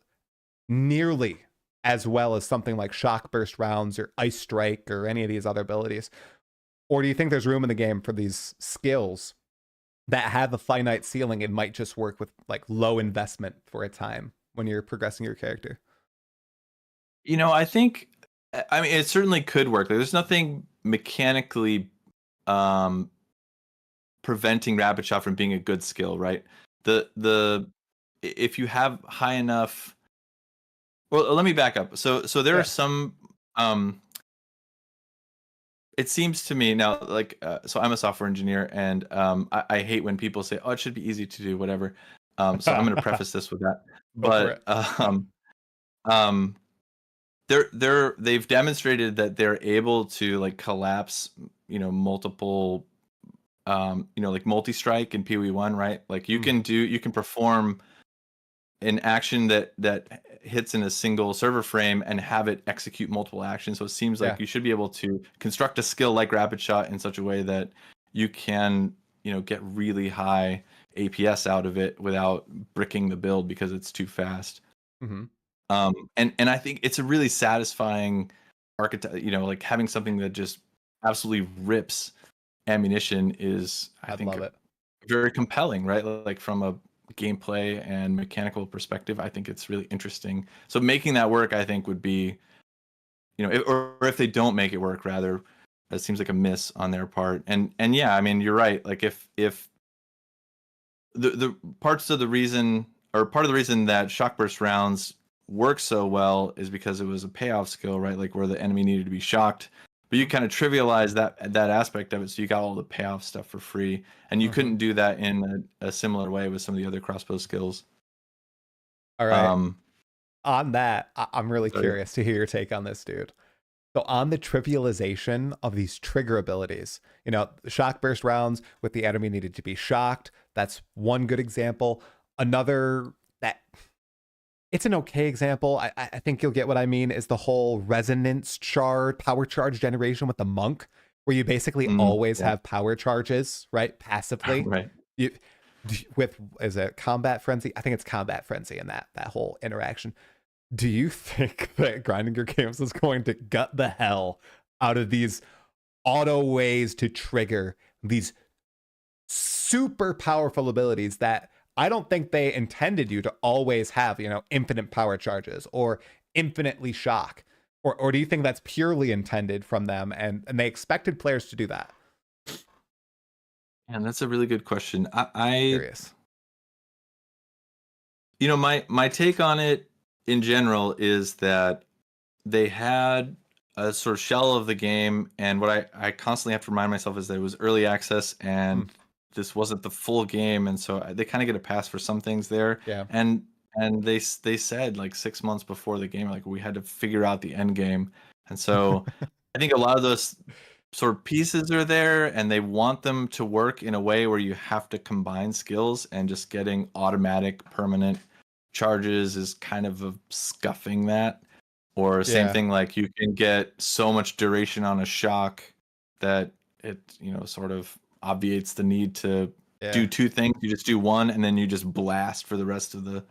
nearly as well as something like shock burst rounds or ice strike or any of these other abilities? Or do you think there's room in the game for these skills that have a finite ceiling? It might just work with like low investment for a time when you're progressing your character. I think, I mean, it certainly could work. There's nothing mechanically preventing rapid shot from being a good skill, right? If you have high enough, well, let me back up. So there are some it seems to me now, like, so I'm a software engineer, and I hate when people say, "Oh, it should be easy to do whatever." So I'm going to preface this with that. But they've demonstrated that they're able to like collapse, multiple, like multi-strike in PoE1, right? Like you can perform an action that hits in a single server frame and have it execute multiple actions. So it seems like you should be able to construct a skill like rapid shot in such a way that you can, get really high APS out of it without bricking the build because it's too fast. Mm-hmm. And I think it's a really satisfying archetype, like having something that just absolutely rips ammunition is, I think, love it. Very compelling, right? Like from a gameplay and mechanical perspective, I think it's really interesting. So making that work, I think, would be, or if they don't make it work, rather, it seems like a miss on their part. And yeah, I mean, you're right. Like if the parts of the reason, or part of the reason that shock burst rounds work so well is because it was a payoff skill, right? Like where the enemy needed to be shocked. But you kind of trivialize that aspect of it, so you got all the payoff stuff for free, and you couldn't do that in a similar way with some of the other crossbow skills. All right. On that, I'm really curious to hear your take on this, dude. So on the trivialization of these trigger abilities, shock burst rounds with the enemy needed to be shocked. That's one good example. Another that it's an okay example. I think you'll get what I mean, is the whole resonance charge, power charge generation with the monk, where you basically always have power charges, right? Passively. Right. Is it combat frenzy? I think it's combat frenzy in that whole interaction. Do you think that grinding your games is going to gut the hell out of these auto ways to trigger these super powerful abilities that I don't think they intended you to always have, infinite power charges or infinitely shock? Or do you think that's purely intended from them and they expected players to do that? And that's a really good question. Curious. My take on it in general is that they had a sort of shell of the game, and what I constantly have to remind myself is that it was early access and this wasn't the full game, and so they kind of get a pass for some things there. Yeah. And they said like 6 months before the game, like we had to figure out the end game, and so I think a lot of those sort of pieces are there, and they want them to work in a way where you have to combine skills, and just getting automatic permanent charges is kind of scuffing that. Or same thing, like you can get so much duration on a shock that it sort of obviates the need to do two things. You just do one, and then you just blast for the rest of the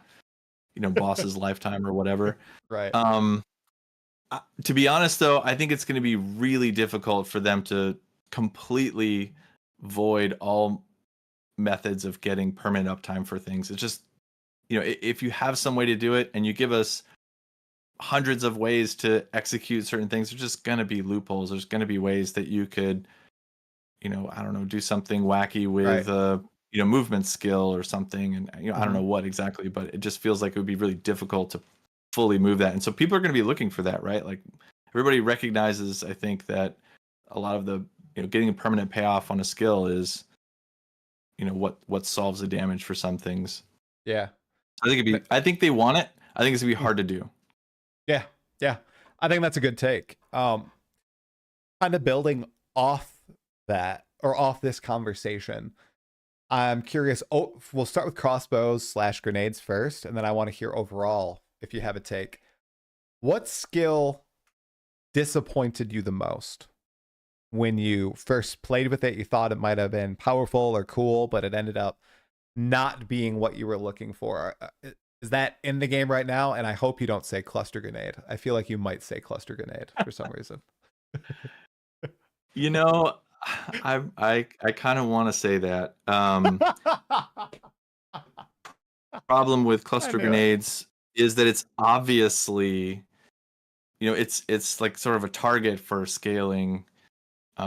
boss's lifetime or whatever. Right. To be honest, though, I think it's going to be really difficult for them to completely void all methods of getting permanent uptime for things. It's just, if you have some way to do it and you give us hundreds of ways to execute certain things, there's just going to be loopholes. There's going to be ways that you could, I don't know, do something wacky with a movement skill or something. And, I don't know what exactly, but it just feels like it would be really difficult to fully move that. And so people are going to be looking for that, right? Like everybody recognizes, I think, that a lot of the, getting a permanent payoff on a skill is, what solves the damage for some things. Yeah. I think they want it. I think it's gonna be hard to do. Yeah. Yeah. I think that's a good take. Kind of building off that, or off this conversation, I'm curious. We'll start with crossbows / grenades first, and then I want to hear overall if you have a take. What skill disappointed you the most when you first played with it? You thought it might have been powerful or cool, but it ended up not being what you were looking for. Is that in the game right now? And I hope you don't say cluster grenade. I feel like you might say cluster grenade for some reason. I kind of want to say that. Problem with I cluster knew it. grenades is that it's obviously, it's like sort of a target for scaling,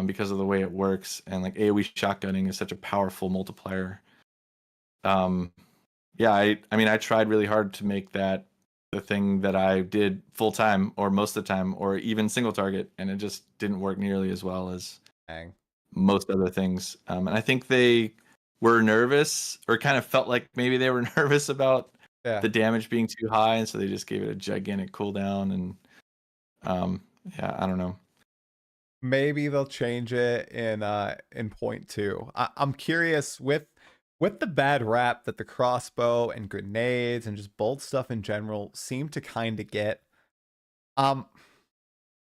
because of the way it works, and like AoE shotgunning is such a powerful multiplier. Um, yeah, I mean I tried really hard to make that the thing that I did full time or most of the time or even single target, and it just didn't work nearly as well as Dang. most other things. And I think they were nervous, or kind of felt like maybe they were nervous about Yeah. the damage being too high, and so they just gave it a gigantic cooldown. And yeah, I don't know. Maybe they'll change it in point two. I'm curious with the bad rap that the crossbow and grenades and just bolt stuff in general seem to kind of get. Um,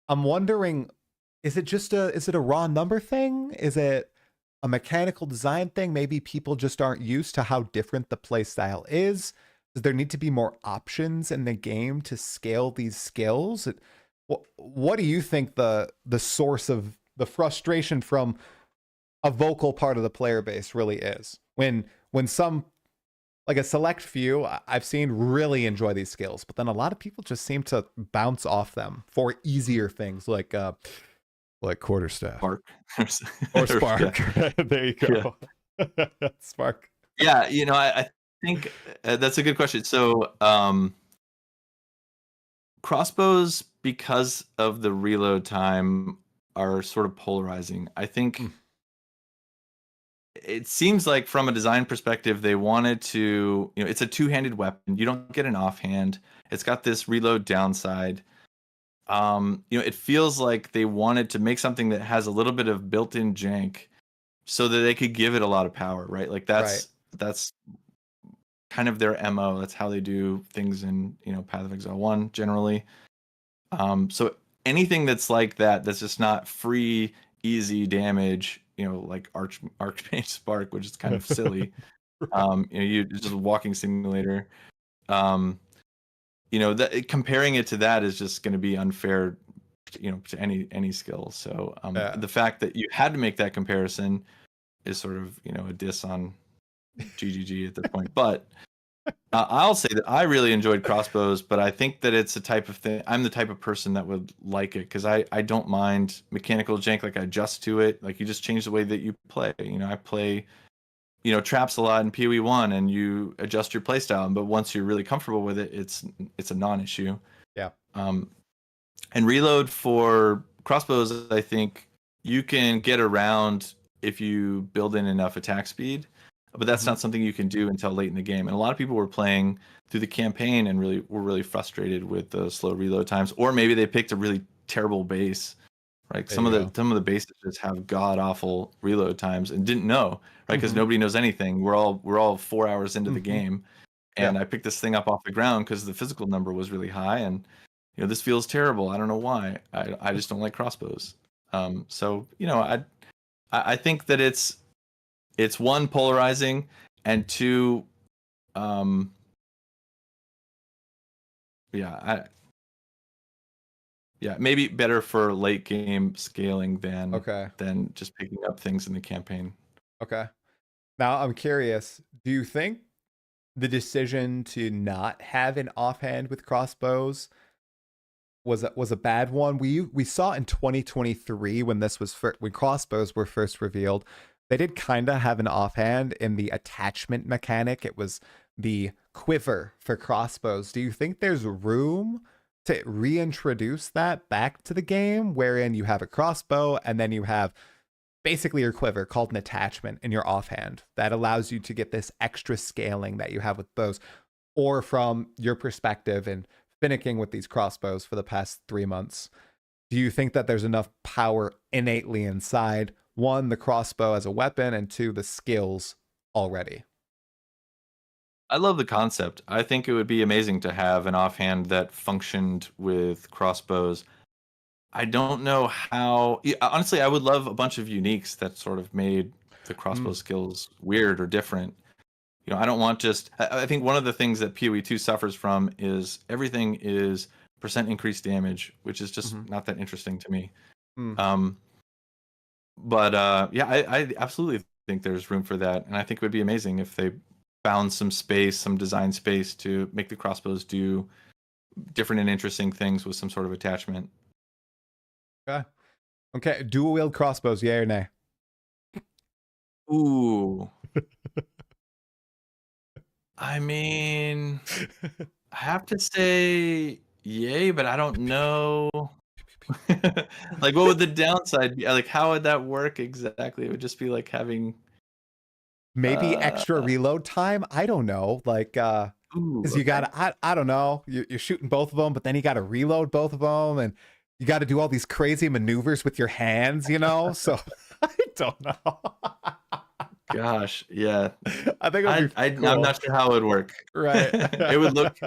I'm wondering, is it a raw number thing? Is it a mechanical design thing? Maybe people just aren't used to how different the play style is. Does there need to be more options in the game to scale these skills? What do you think the source of the frustration from a vocal part of the player base really is? When some, like a select few I've seen really enjoy these skills, but then a lot of people just seem to bounce off them for easier things like quarterstaff Spark. or Yeah. spark. There you Yeah. go. Spark. Yeah, I think that's a good question. So, crossbows, because of the reload time, are sort of polarizing. I think Mm. it seems like from a design perspective, they wanted to, it's a two-handed weapon. You don't get an offhand. It's got this reload downside. It feels like they wanted to make something that has a little bit of built-in jank so that they could give it a lot of power, right? Like Right. that's kind of their MO. That's how they do things in, Path of Exile 1 generally. So anything that's like that, that's just not free, easy damage, like Archmage Spark, which is kind of silly. You just a walking simulator. That comparing it to that is just going to be unfair, to any skill. So Yeah. the fact that you had to make that comparison is sort of, a diss on GGG at this point. But I'll say that I really enjoyed crossbows, but I think that it's a type of thing. I'm the type of person that would like it because I don't mind mechanical jank. Like I adjust to it. Like you just change the way that you play. I play, traps a lot in PoE1, and you adjust your playstyle. But once you're really comfortable with it, it's a non-issue. Yeah. And reload for crossbows, I think you can get around if you build in enough attack speed, but that's not something you can do until late in the game. And a lot of people were playing through the campaign and were really frustrated with the slow reload times, or maybe they picked a really terrible base. Right, There some you of go. the bases just have god awful reload times and didn't know, right? Because Mhm. nobody knows anything. We're all 4 hours into the Mhm. game, Yeah. and I picked this thing up off the ground because the physical number was really high, and this feels terrible. I don't know why. I just don't like crossbows. So I think that it's one, polarizing, and two, um, yeah, maybe better for late game scaling Okay. than just picking up things in the campaign. Okay. Now I'm curious, do you think the decision to not have an offhand with crossbows was a bad one? We saw in 2023 when when crossbows were first revealed, they did kind of have an offhand in the attachment mechanic. It was the quiver for crossbows. Do you think there's room to reintroduce that back to the game, wherein you have a crossbow and then you have basically your quiver called an attachment in your offhand that allows you to get this extra scaling that you have with bows? Or from your perspective and finicking with these crossbows for the past 3 months, do you think that there's enough power innately inside, one, the crossbow as a weapon, and two, the skills already? I love the concept. I think it would be amazing to have an offhand that functioned with crossbows. I don't know how. Yeah, honestly, I would love a bunch of uniques that sort of made the crossbow Mm, skills weird or different. I don't want just. I think one of the things that PoE2 suffers from is everything is percent increased damage, which is just mhm, not that interesting to me. mm, Um, But yeah, I absolutely think there's room for that, and I think it would be amazing if they found some space, some design space to make the crossbows do different and interesting things with some sort of attachment. Okay, dual wield crossbows, yay or nay? Ooh. I mean, I have to say yay, but I don't know. Like, what would the downside be? Like, how would that work exactly? It would just be like having Maybe uh extra reload time. I don't know. Like, because you okay. gotta. I don't know. You're shooting both of them, but then you gotta reload both of them, and you got to do all these crazy maneuvers with your hands. So I don't know. Gosh, yeah. I think it'll be I'm cool. not sure how it would work. Right. It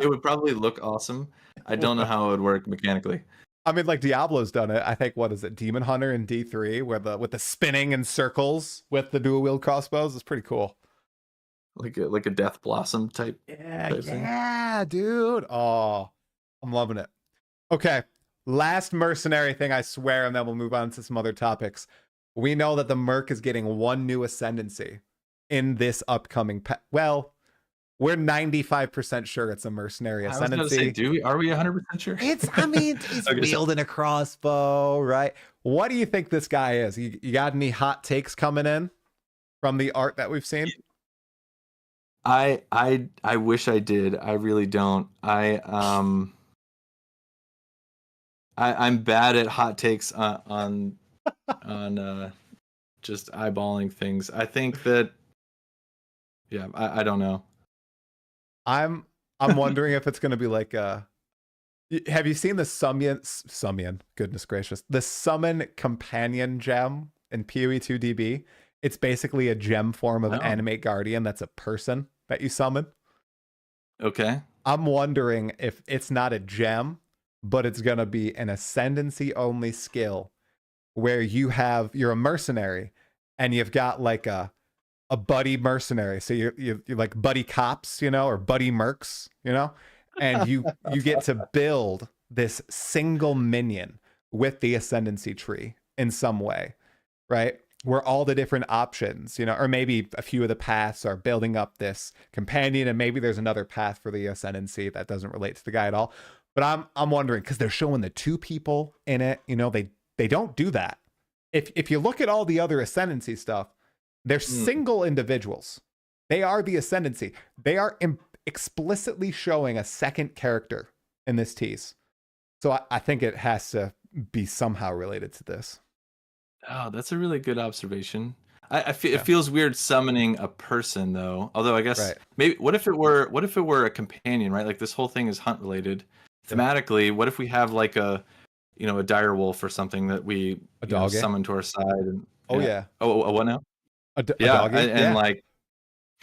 would probably look awesome. I don't know how it would work mechanically. I mean, like Diablo's done it. I think what is it, Demon Hunter in D3, where with the spinning in circles with the dual wield crossbows is pretty cool. Like a Death Blossom type. Yeah, dude. Oh, I'm loving it. Okay, last mercenary thing, I swear, and then we'll move on to some other topics. We know that the Merc is getting one new ascendancy in this upcoming. Well, we're 95% sure it's a mercenary ascendancy. I was going to say, are we 100% sure? He's okay, wielding a crossbow, right? What do you think this guy is? You got any hot takes coming in from the art that we've seen? I wish I did. I really don't. I'm bad at hot takes on just eyeballing things. I think that I don't know. I'm wondering if it's going to be like have you seen the summon, goodness gracious, the summon companion gem in PoE2 DB? It's basically a gem form of animate guardian that's a person that you summon. Okay. I'm wondering if it's not a gem, but it's going to be an ascendancy only skill where you're a mercenary and you've got like a buddy mercenary. So you're like buddy cops, or buddy mercs, and you get to build this single minion with the ascendancy tree in some way, right? Where all the different options, or maybe a few of the paths are building up this companion, and maybe there's another path for the ascendancy that doesn't relate to the guy at all. But I'm wondering, because they're showing the two people in it, they don't do that. If you look at all the other ascendancy stuff, they're single individuals. They are the ascendancy. They are explicitly showing a second character in this tease. So I think it has to be somehow related to this. Oh, that's a really good observation. It feels weird summoning a person though. Although I guess maybe what if it were a companion, right? Like this whole thing is hunt related. Thematically, what if we have like a dire wolf or something that we summon to our side and a what now? A doggy?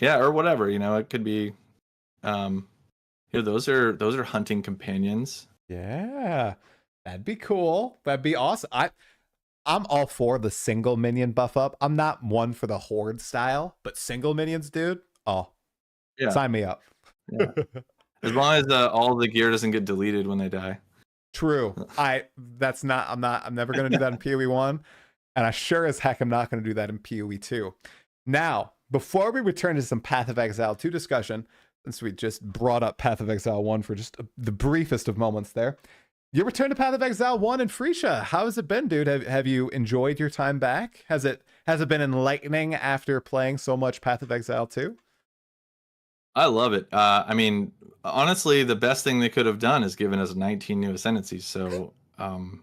Or whatever, it could be those are hunting companions. Yeah. That'd be cool. That'd be awesome. I'm all for the single minion buff up. I'm not one for the horde style, but single minions, dude. Oh. Yeah. Sign me up. Yeah. As long as all the gear doesn't get deleted when they die. True. I'm never going to do that in PoE1. And I sure as heck am not going to do that in PoE2. Now, before we return to some Path of Exile 2 discussion, since we just brought up Path of Exile 1 for just the briefest of moments there, you returned to Path of Exile 1 and Freesia. How has it been, dude? Have you enjoyed your time back? Has it been enlightening after playing so much Path of Exile 2? I love it. I mean, honestly, the best thing they could have done is given us 19 new ascendancies. So, I'm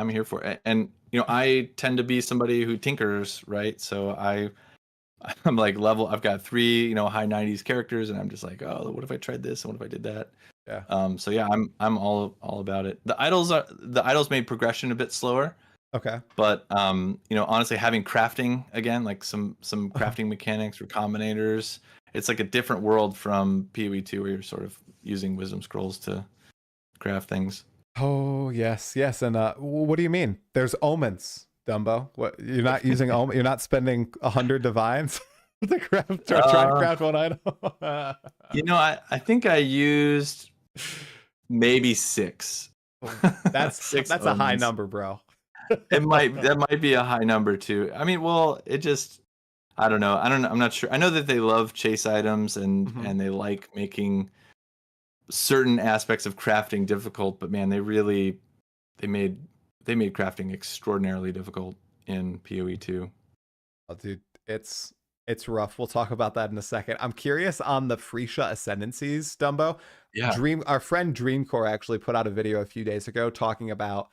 here for it. And I tend to be somebody who tinkers, right? So I'm like I've got 3, high 90s characters, and I'm just like, oh, what if I tried this and what if I did that? Yeah. So yeah, I'm all about it. The idols made progression a bit slower. Okay. But honestly, having crafting again, like some crafting mechanics or combinators, it's like a different world from PoE2 where you're sort of using wisdom scrolls to craft things. Oh yes. And what do you mean? There's omens, Dumbo. What, you're not using you're not spending 100 divines to try and craft one item? I think I used maybe 6. That's a high number, bro. that might be a high number too. I mean, well, it just I don't know. I'm not sure. I know that they love chase items Mhm. and they like making certain aspects of crafting difficult, but man, they made they made crafting extraordinarily difficult in PoE2. Oh, dude, it's rough. We'll talk about that in a second. I'm curious on the Freesia ascendancies, Dumbo. Yeah. Our friend Dreamcore actually put out a video a few days ago talking about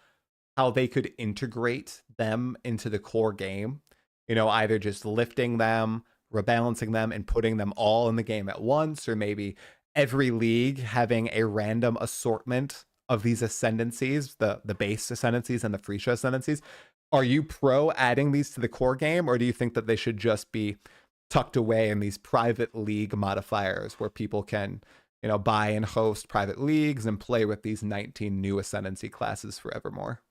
how they could integrate them into the core game. You know, either just lifting them, rebalancing them, and putting them all in the game at once, or maybe every league having a random assortment of these ascendancies, the base ascendancies and the Freesia ascendancies. Are you pro adding these to the core game, or do you think that they should just be tucked away in these private league modifiers where people can, you know, buy and host private leagues and play with these 19 new ascendancy classes forevermore?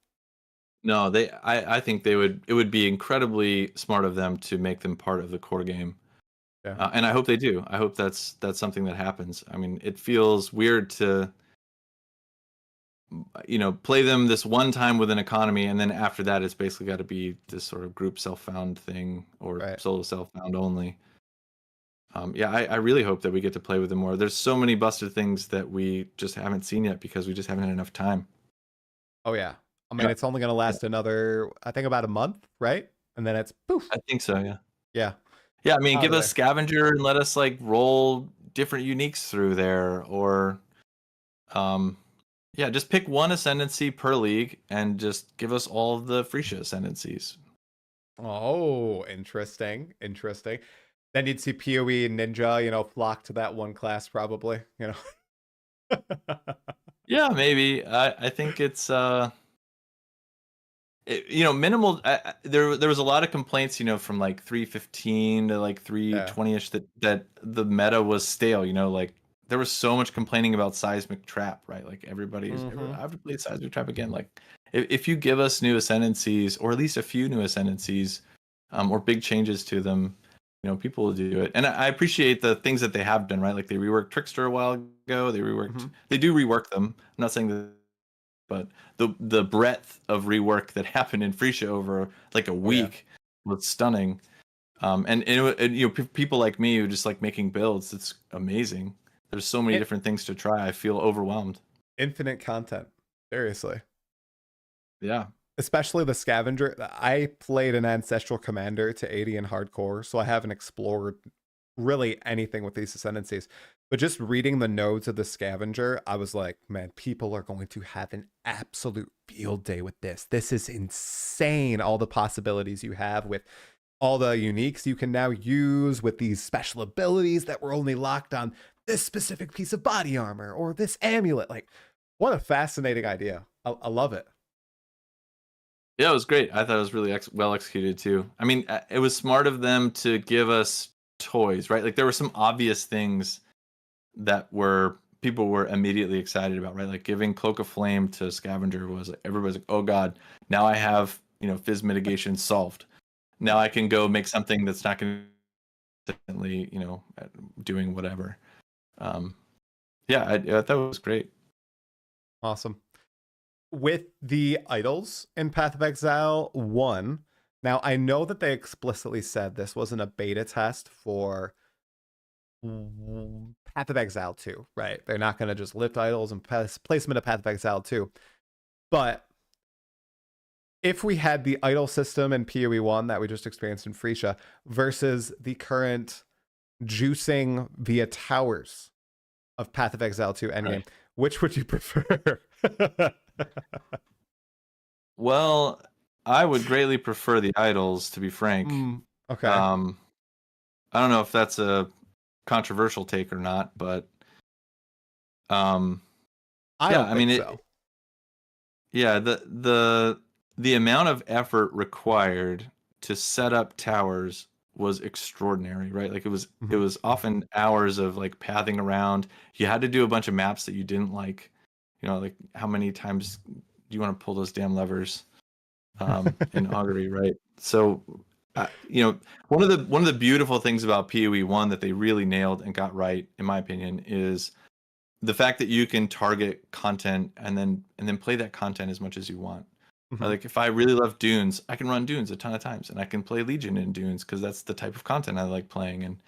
No, I think it would be incredibly smart of them to make them part of the core game. Yeah. And I hope they do. I hope that's something that happens. I mean, it feels weird to play them this one time with an economy, and then after that, it's basically got to be this sort of group self-found thing or Right. solo self-found only. Yeah, I really hope that we get to play with them more. There's so many busted things that we just haven't seen yet because we just haven't had enough time. Oh yeah. I mean, Yeah, it's only going to last another, I think, about a month, right? And then it's poof. I think so. Yeah. Yeah. Yeah, I mean, Out give of us there. scavenger and let us like roll different uniques through there, or yeah, just pick one ascendancy per league and just give us all of the Freesia ascendancies. Oh, interesting. Interesting. Then you'd see PoE and Ninja, you know, flock to that one class probably, you know. Yeah, maybe. I think it's minimal. There was a lot of complaints, from like 3.15 to like Yeah. 3.20ish that the meta was stale. Like there was so much complaining about seismic trap, right? Like everybody's Mhm. I have to play seismic trap again. Like if you give us new ascendancies or at least a few new ascendancies, or big changes to them, people will do it. And I appreciate the things that they have done, right? Like they reworked Trickster a while ago. Mhm. They do rework them. I'm not saying that, but the breadth of rework that happened in Freesia over like a Oh yeah. week was stunning. People like me who just like making builds, it's amazing. There's so many It, different things to try. I feel overwhelmed. infinite content. Seriously. Yeah. Especially the scavenger. I played an ancestral commander to 80 in hardcore, so I haven't explored really anything with these ascendancies. But just reading the nodes of the scavenger, I was like, man, people are going to have an absolute field day with this. This is insane. All the possibilities you have with all the uniques you can now use with these special abilities that were only locked on this specific piece of body armor or this amulet. Like, what a fascinating idea. I love it. Yeah, it was great. I thought it was really well executed too. I mean, it was smart of them to give us toys, right? Like there were some obvious things that people were immediately excited about, right? Like giving Cloak of Flame to Scavenger was like everybody's like, oh god, now I have fizz mitigation solved. Now I can go make something that's not going to instantly, doing whatever. Yeah, I thought it was great. Awesome. With the idols in Path of Exile 1, now I know that they explicitly said this wasn't a beta test for Path of Exile 2, right? They're not going to just lift idols and place them into Path of Exile 2. But if we had the idol system in PoE 1 that we just experienced in Freesia versus the current juicing via towers of Path of Exile 2 endgame, Right. which would you prefer? Well, I would greatly prefer the idols, to be frank. Okay. I don't know if that's a controversial take or not, but I yeah, don't I think mean so. yeah, the amount of effort required to set up towers was extraordinary, right? Like it was often hours of like pathing around. You had to do a bunch of maps that you didn't like, like how many times do you want to pull those damn levers in augury, right? So one of the beautiful things about PoE 1 that they really nailed and got right, in my opinion, is the fact that you can target content and then play that content as much as you want. Mhm. Like if I really love Dunes, I can run Dunes a ton of times, and I can play Legion in Dunes because that's the type of content I like playing. And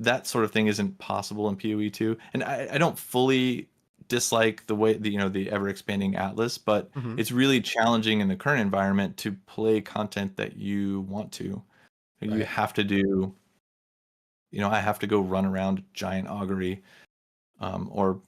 that sort of thing isn't possible in PoE2. And I don't fully dislike the way the ever expanding Atlas, but Mhm. it's really challenging in the current environment to play content that you want to. You Right. have to do, I have to go run around giant augury, or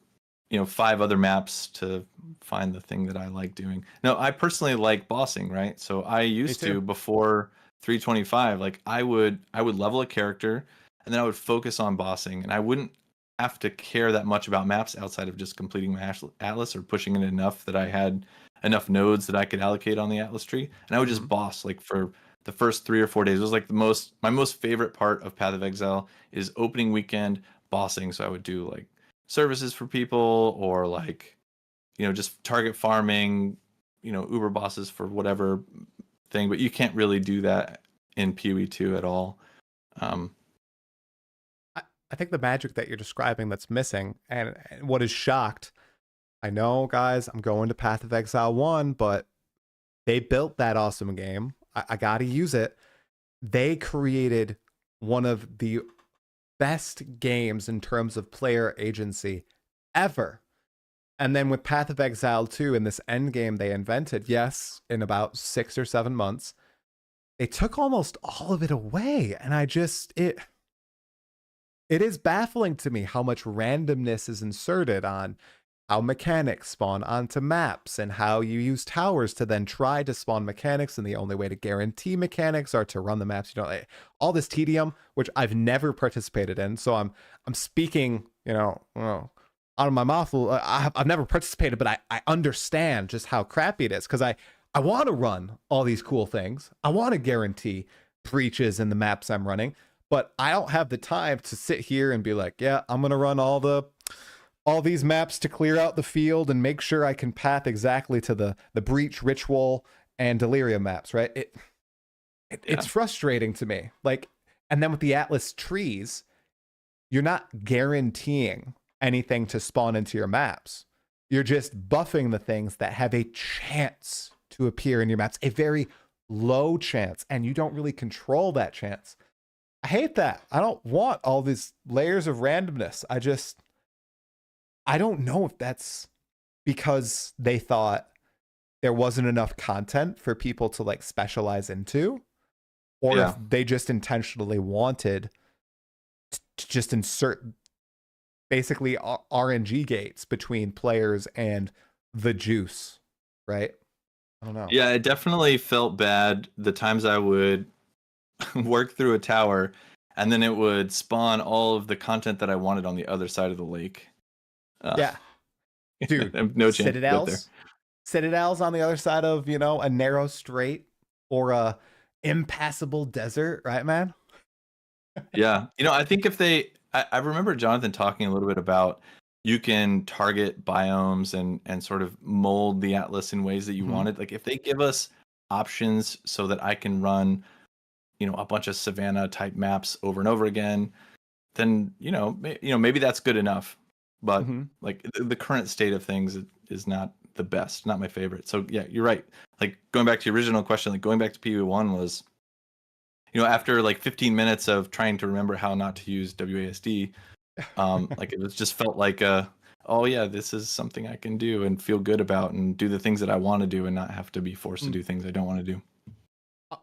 5 other maps to find the thing that I like doing. No, I personally like bossing, right? So I Me used too. to, before 325, like I would level a character and then I would focus on bossing, and I wouldn't have to care that much about maps outside of just completing my atlas or pushing it enough that I had enough nodes that I could allocate on the atlas tree, and I would just Mhm. boss like for the first 3 or 4 days. It was like my most favorite part of Path of Exile is opening weekend bossing. So I would do like services for people, or like just target farming, uber bosses for whatever thing, but you can't really do that in PoE2 at all. um I, I think the magic that you're describing that's missing, and what is shocked, I know, guys, I'm going to Path of Exile 1, but they built that awesome game. I got to use it. They created one of the best games in terms of player agency ever. And then with Path of Exile 2 and this end game they invented, yes, in about 6 or 7 months, they took almost all of it away. And it is baffling to me how much randomness is inserted on how mechanics spawn onto maps and how you use towers to then try to spawn mechanics, and the only way to guarantee mechanics are to run the maps. All this tedium, which I've never participated in, so I'm speaking out of my mouth. I've never participated, but I understand just how crappy it is, because I want to run all these cool things. I want to guarantee breaches in the maps I'm running, but I don't have the time to sit here and be like, yeah, I'm gonna run all these maps to clear out the field and make sure I can path exactly to the breach, ritual, and delirium maps, right? It's yeah frustrating to me. Like, and then with the Atlas trees, you're not guaranteeing anything to spawn into your maps. You're just buffing the things that have a chance to appear in your maps, a very low chance, and you don't really control that chance. I hate that. I don't want all these layers of randomness. I don't know if that's because they thought there wasn't enough content for people to like specialize into, or if yeah they just intentionally wanted to just insert basically RNG gates between players and the juice, right? I don't know. yeah it definitely felt bad the times I would work through a tower and then it would spawn all of the content that I wanted on the other side of the lake. uh, Yeah, dude, no chance to get there. citadels on the other side of a narrow strait or a impassable desert, right, man? Yeah. I think if I remember Jonathan talking a little bit about you can target biomes and sort of mold the atlas in ways that you Mhm. wanted. Like if they give us options so that I can run, a bunch of Savannah type maps over and over again, then, maybe that's good enough. But Mhm. like the current state of things is not the best, not my favorite. So yeah, you're right. Like going back to your original question, like going back to PoE1 was, after like 15 minutes of trying to remember how not to use WASD, like it was just felt like oh yeah, this is something I can do and feel good about and do the things that I want to do and not have to be forced to Mm. do things I don't want to do.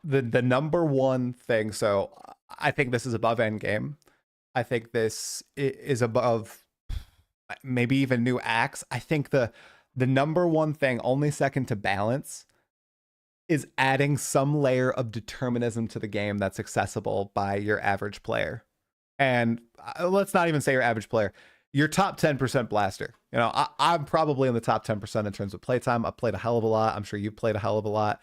The number one thing, so I think this is above Endgame. I think this is above maybe even new acts. I think the number one thing, only second to balance, is adding some layer of determinism to the game that's accessible by your average player. And let's not even say your average player, your top 10% blaster. I'm probably in the top 10% in terms of playtime. I've played a hell of a lot. I'm sure you've played a hell of a lot.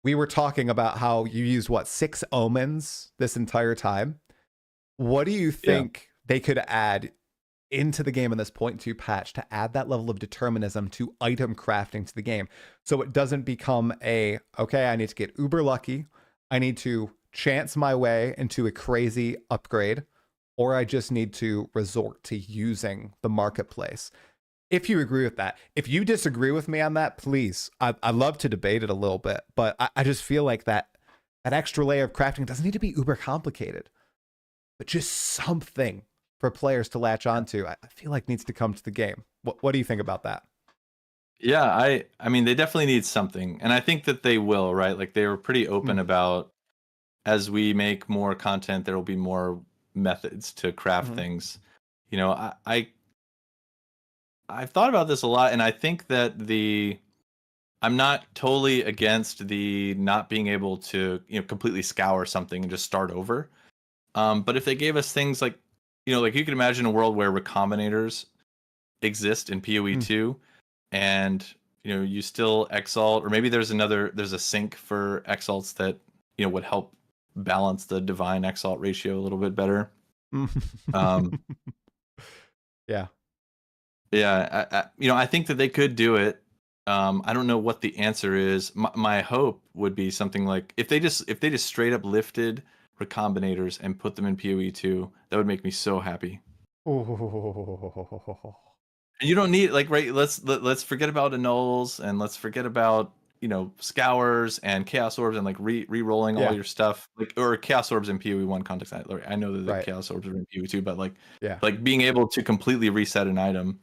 We were talking about how you used, what, 6 omens this entire time. What do you Yeah. think they could add into the game in this 0.2 patch to add that level of determinism to item crafting to the game, so it doesn't become okay, I need to get uber lucky, I need to chance my way into a crazy upgrade, or I just need to resort to using the marketplace? if you agree with that. If you disagree with me on that, please. I love to debate it a little bit, but I just feel like that extra layer of crafting doesn't need to be uber complicated, but just something for players to latch onto. I feel like needs to come to the game. What do you think about that? Yeah, I mean they definitely need something, and I think that they will, right? Like they were pretty open about, as we make more content, there will be more methods to craft things. You know, I've thought about this a lot, and I think that I'm not totally against the not being able to, completely scour something and just start over. But if they gave us things like, like you could imagine a world where recombinators exist in PoE2, and you still exalt, or maybe there's a sync for exalts that would help balance the divine exalt ratio a little bit better. Um, yeah. I think that they could do it. I don't know what the answer is. My hope would be something like if they just straight up lifted recombinators and put them in PoE2, that would make me so happy. Oh. And you don't need right. Let's forget about annuls, and let's forget about scours and chaos orbs and like re-rolling all your stuff, or chaos orbs in PoE1 context. I know that the chaos orbs are in PoE2, but like being able to completely reset an item,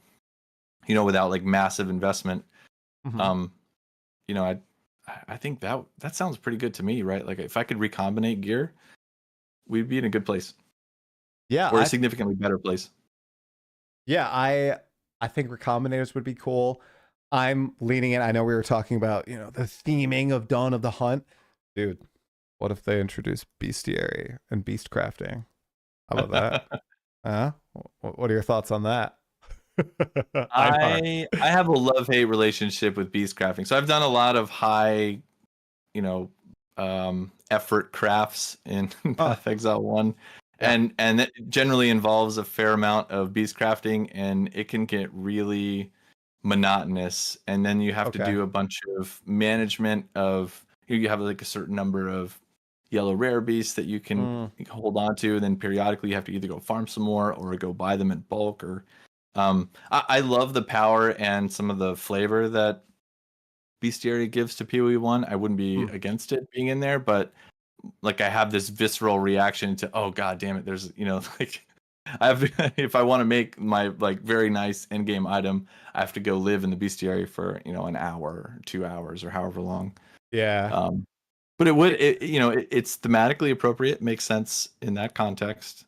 without like massive investment. I think that sounds pretty good to me, right? Like if I could recombinate gear, we'd be in a good place. Yeah, or a significantly better place. Yeah, I think recombinators would be cool. I'm leaning in. I know we were talking about, the theming of Dawn of the Hunt. Dude, what if they introduce bestiary and beast crafting? How about that? What are your thoughts on that? I have a love-hate relationship with beast crafting. So I've done a lot of high, effort crafts in Path of Exile 1. And it generally involves a fair amount of beast crafting, and it can get really monotonous. And then you have to do a bunch of management of, you have like a certain number of yellow rare beasts that you can hold on to, and then periodically you have to either go farm some more or go buy them in bulk. Or I love the power and some of the flavor that bestiary gives to PoE1. I wouldn't be against it being in there, but like I have this visceral reaction to, oh god damn it, there's like I have to, if I want to make my like very nice end game item, I have to go live in the bestiary for an hour or 2 hours or however long. But it's thematically appropriate, makes sense in that context.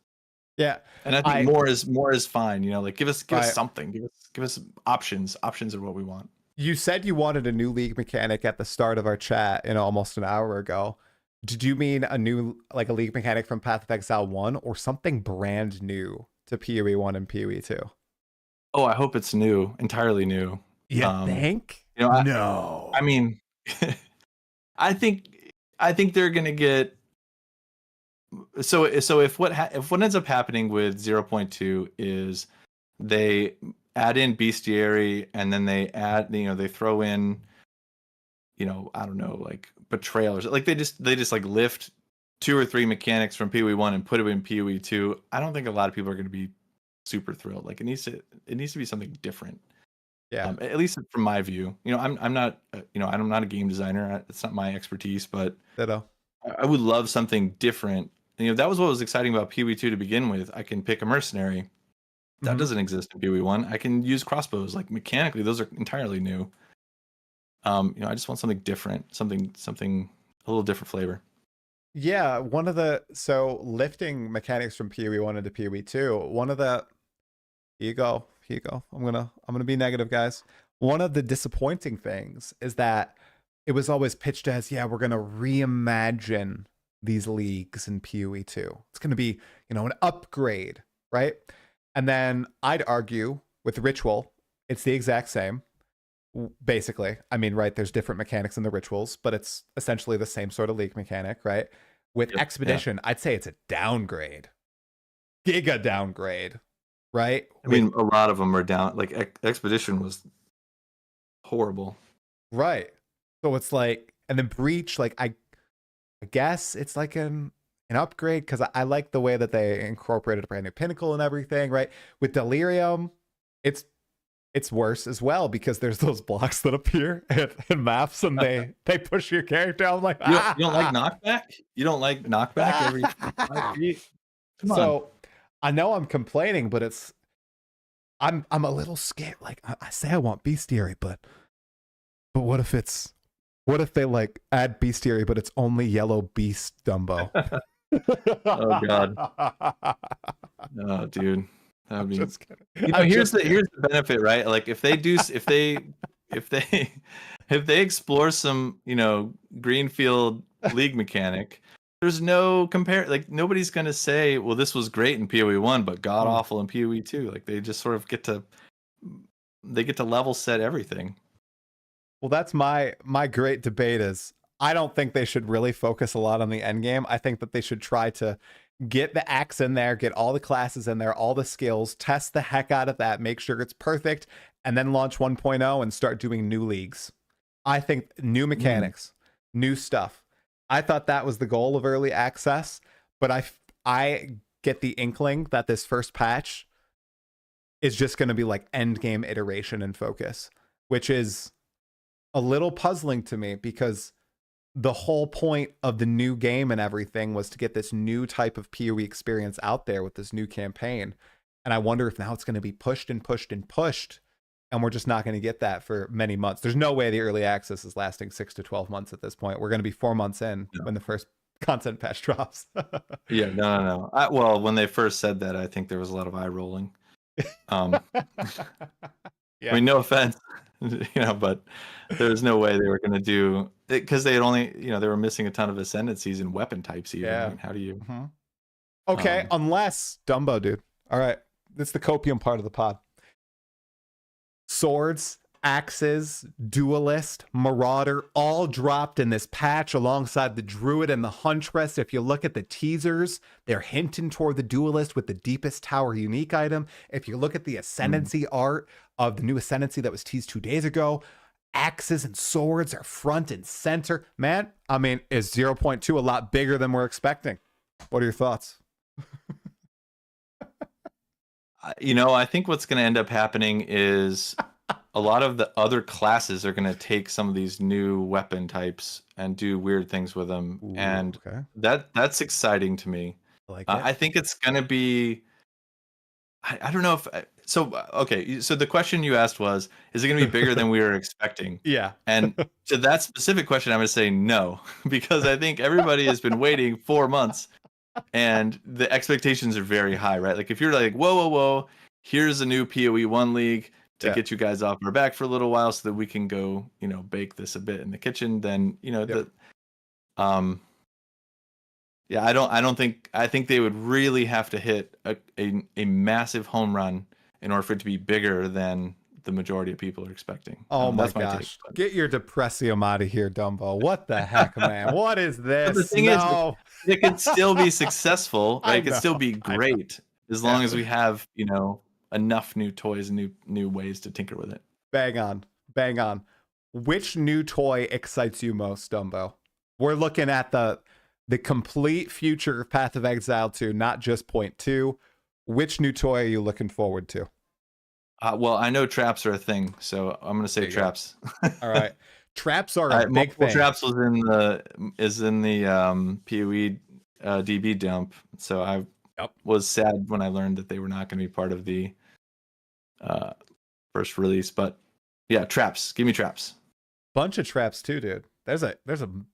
Yeah, and I think more is fine. Like give us something, give us options. Options are what we want. You said you wanted a new league mechanic at the start of our chat, almost an hour ago. Did you mean a new, like a league mechanic from Path of Exile 1, or something brand new to PoE 1 and PoE 2? Oh, I hope it's new, entirely new. You think? No. I mean, I think they're gonna get. So if what ends up happening with 0.2 is they add in bestiary, and then they add, they throw in, I don't know, like betrayal, or like they just like lift 2 or 3 mechanics from PoE1 and put it in PoE2. I don't think a lot of people are going to be super thrilled. Like it needs to be something different. Yeah. At least from my view. I'm not I'm not a game designer. It's not my expertise, but I would love something different. That was what was exciting about PoE2 to begin with. I can pick a mercenary. That doesn't exist in PoE1. I can use crossbows. Like mechanically, those are entirely new. I just want something different, something a little different flavor. Yeah, so lifting mechanics from PoE1 into PoE2, here you go. I'm gonna be negative, guys. One of the disappointing things is that it was always pitched as, we're gonna reimagine these leagues in PoE2. It's gonna be, an upgrade, right? And then I'd argue with Ritual, it's the exact same. Basically, I mean, right, there's different mechanics in the rituals, but it's essentially the same sort of league mechanic, right? With Expedition, I'd say it's a downgrade. Giga downgrade, right? I mean, a lot of them are down. Like Expedition was horrible. Right. So it's like, and then Breach, like I guess it's like an upgrade, because I like the way that they incorporated a brand new pinnacle and everything, right? With Delirium, it's it's worse as well because there's those blocks that appear in maps and they push your character. I'm like, you don't like knockback? You don't like knockback every 5 feet? Come on. So I know I'm complaining, but I'm a little scared. Like I say I want bestiary, but what if they like add bestiary, but it's only yellow beast Dumbo? Oh God. No, dude. That would be. Just kidding. Here's the benefit, right? Like if they explore some, greenfield league mechanic, there's no like nobody's gonna say, well, this was great in PoE1, but god awful in PoE2. Like they just sort of get to level set everything. Well, that's my great debate is I don't think they should really focus a lot on the end game. I think that they should try to get the axe in there, get all the classes in there, all the skills, test the heck out of that, make sure it's perfect, and then launch 1.0 and start doing new leagues. I think new mechanics, new stuff. I thought that was the goal of early access, but I get the inkling that this first patch is just going to be like end game iteration and focus, which is a little puzzling to me because the whole point of the new game and everything was to get this new type of PoE experience out there with this new campaign. And I wonder if now it's going to be pushed and pushed and pushed, and we're just not going to get that for many months. There's no way the early access is lasting 6 to 12 months at this point. We're going to be 4 months in when the first content patch drops. Yeah, no. Well, when they first said that, I think there was a lot of eye rolling. Yeah. I mean, no offense, but there's no way they were going to do it because they had only, they were missing a ton of ascendancies and weapon types. Even. Yeah. I mean, how do you? Okay, unless Dumbo, dude. All right, it's the copium part of the pod. Swords, axes, duelist, marauder, all dropped in this patch alongside the druid and the huntress. If you look at the teasers, they're hinting toward the duelist with the deepest tower unique item. If you look at the ascendancy art of the new ascendancy that was teased 2 days ago, axes and swords are front and center. Man, I mean, is 0.2 a lot bigger than we're expecting? What are your thoughts? I think what's going to end up happening is a lot of the other classes are going to take some of these new weapon types and do weird things with them. Ooh, and okay. that's exciting to me. I think it's going to be, I don't know if, okay. So the question you asked was, is it going to be bigger than we were expecting? Yeah. And to that specific question, I'm going to say no, because I think everybody has been waiting 4 months and the expectations are very high, right? Like if you're like, whoa, here's a new PoE1 league to get you guys off our back for a little while so that we can go, bake this a bit in the kitchen, then, I think they would really have to hit a massive home run in order for it to be bigger than the majority of people are expecting. Oh my gosh. Get your depressium out of here, Dumbo. What the heck, man? What is this? The thing is, it can still be successful, right? It can still be great as long as we have, enough new toys and new ways to tinker with it. Bang on. Which new toy excites you most, Dumbo? We're looking at the complete future of Path of Exile 2, not just point 2. Which new toy are you looking forward to? Well, I know traps are a thing, so I'm going to say traps. All right. Traps are a big thing. Traps was in the PoE DB dump, so I was sad when I learned that they were not going to be part of the first release. But yeah, traps. Give me traps. Bunch of traps too, dude. There's a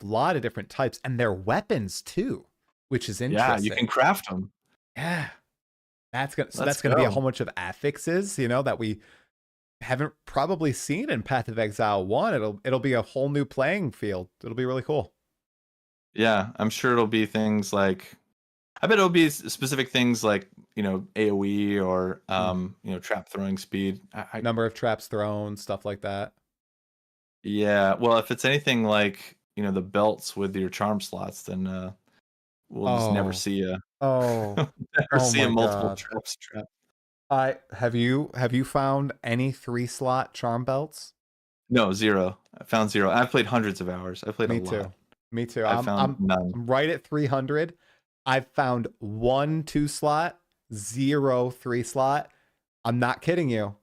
lot of different types, and they're weapons too, which is interesting. Yeah, you can craft them. Yeah. That's gonna be a whole bunch of affixes, that we haven't probably seen in Path of Exile 1. It'll be a whole new playing field. It'll be really cool. Yeah, I'm sure it'll be things like, I bet it'll be specific things like, AoE or trap throwing speed. Number of traps thrown, stuff like that. Yeah, well, if it's anything like, the belts with your charm slots, then we'll just never see a see a multiple traps trap. Have you found any 3-slot charm belts? No, 0. I found 0. I've played hundreds of hours. I've played a lot. Me too. I'm none. Right at 300. I've found 1 2-slot, 0 3-slot. I'm not kidding you.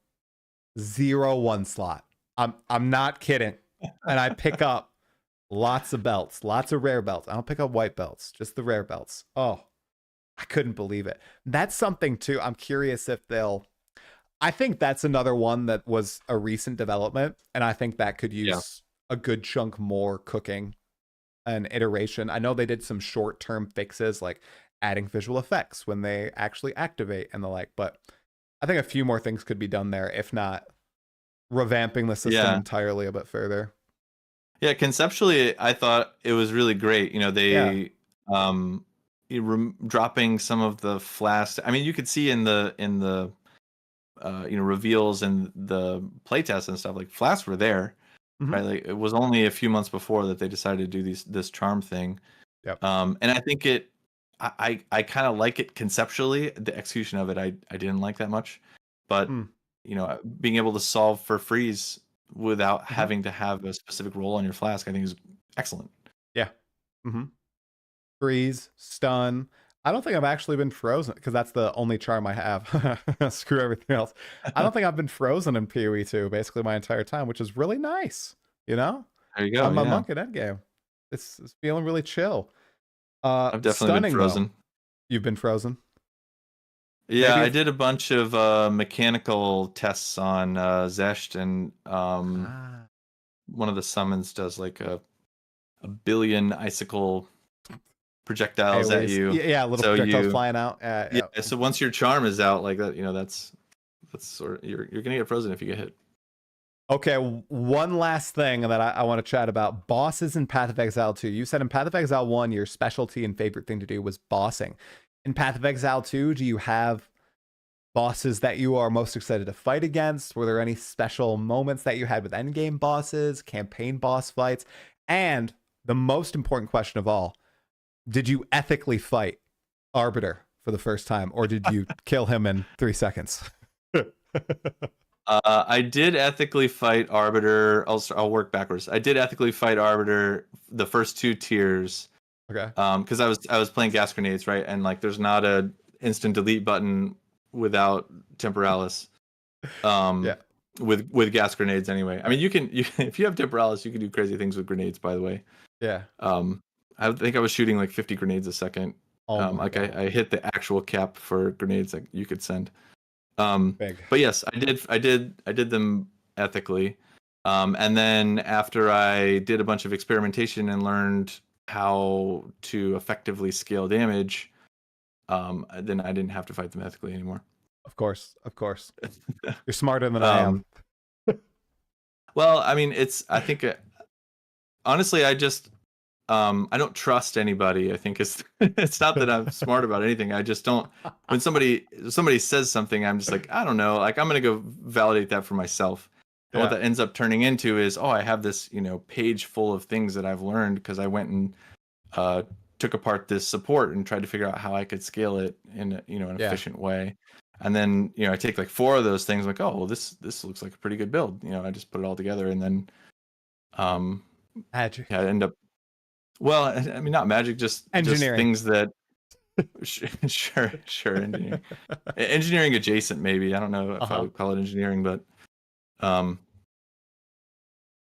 0 1 slot. I'm not kidding. And I pick up lots of belts, lots of rare belts. I don't pick up white belts, just the rare belts. Oh, I couldn't believe it. That's something too. I'm curious if they'll. I think that's another one that was a recent development, and I think that could use a good chunk more cooking and iteration. I know they did some short-term fixes like adding visual effects when they actually activate and the like, but I think a few more things could be done there, if not revamping the system entirely a bit further. Yeah, conceptually, I thought it was really great. You know, they dropping some of the flash. I mean, you could see in the reveals and the playtests and stuff, like flasks were there, right? Like it was only a few months before that they decided to do this charm thing. Yep. And I think I kind of like it conceptually. The execution of it, I didn't like that much, but you know, being able to solve for freeze without having to have a specific role on your flask, I think is excellent. Yeah. Freeze, stun. I don't think I've actually been frozen because that's the only charm I have. Screw everything else. I don't think I've been frozen in PoE2 basically my entire time, which is really nice. You know, there you go. I'm a monk in endgame. It's feeling really chill. I've definitely been frozen. Though. You've been frozen? Yeah, I did a bunch of mechanical tests on Zesht, and one of the summons does like a billion icicle projectiles at you. Yeah, little projectiles flying out. Yeah, so once your charm is out like that, you know, that's sort of, you're gonna get frozen if you get hit. Okay, one last thing that I want to chat about. Bosses in Path of Exile 2. You said in Path of Exile 1, your specialty and favorite thing to do was bossing. In Path of Exile 2, do you have bosses that you are most excited to fight against? Were there any special moments that you had with endgame bosses, campaign boss fights? And the most important question of all, did you ethically fight Arbiter for the first time, or did you kill him in 3 seconds? I did ethically fight Arbiter. I'll work backwards. I did ethically fight Arbiter the first 2 tiers. Okay. Because I was playing gas grenades, right? And like there's not a instant delete button without temporalis. With gas grenades anyway. I mean, you can if you have temporalis, you can do crazy things with grenades, by the way. Yeah. I think I was shooting like 50 grenades a second. I hit the actual cap for grenades that you could send. But yes, I did them ethically. And then after I did a bunch of experimentation and learned how to effectively scale damage, then I didn't have to fight them ethically anymore. Of course. You're smarter than I am. Well, I mean, I think honestly, I just I don't trust anybody. I think it's not that I'm smart about anything. I just don't. When somebody says something, I'm just like, I don't know. Like I'm gonna go validate that for myself. And what that ends up turning into is, I have this, page full of things that I've learned because I went and took apart this support and tried to figure out how I could scale it in an efficient way. And then I take like 4 of those things, like, oh well, this looks like a pretty good build. I just put it all together, and then magic. I end up. Well, I mean, not magic, just engineering. Just things that. Sure, engineering. Engineering adjacent, maybe. I don't know if I would call it engineering, but.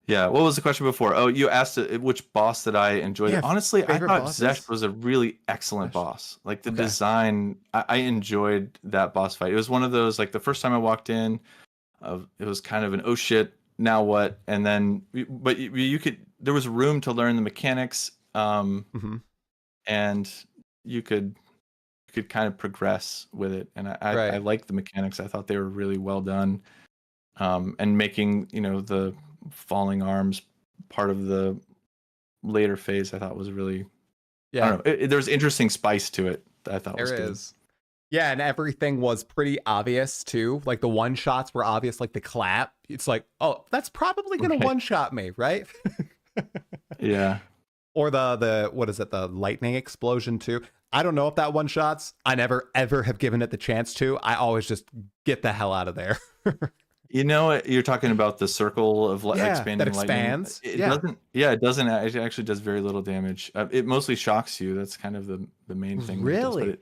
Yeah, what was the question before? Oh, you asked which boss that I enjoyed. Yeah, honestly, I thought Zesht was a really excellent boss. Like the design, I enjoyed that boss fight. It was one of those, like the first time I walked in, it was kind of an oh shit, now what? And then, but you could, there was room to learn the mechanics, and you could kind of progress with it. And I liked the mechanics. I thought they were really well done. And making the falling arms part of the later phase, I thought was really I don't know. There's interesting spice to it that I thought was good. Yeah, and everything was pretty obvious too. Like the one shots were obvious, like the clap. It's like, oh, that's probably gonna one shot me, right? Yeah. Or the what is it? The lightning explosion too. I don't know if that one shots. I never ever have given it the chance to. I always just get the hell out of there. You're talking about the circle of expanding that expands. Lightning. It doesn't. It actually does very little damage. It mostly shocks you. That's kind of the main thing. Really?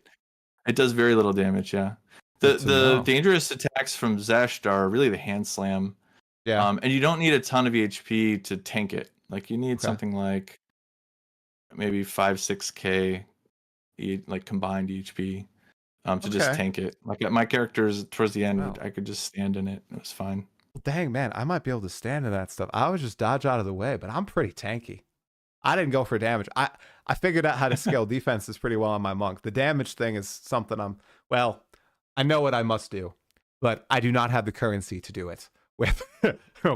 It does very little damage. Yeah. The dangerous attacks from Zesht are really the hand slam. Yeah. And you don't need a ton of HP to tank it. Like you need something like maybe 5-6k like combined HP to just tank it. Like my characters towards the end, I could just stand in it. It was fine. Dang, man, I might be able to stand in that stuff. I would just dodge out of the way, but I'm pretty tanky. I didn't go for damage. I figured out how to scale defenses pretty well on my monk. The damage thing is something I know what I must do, but I do not have the currency to do it with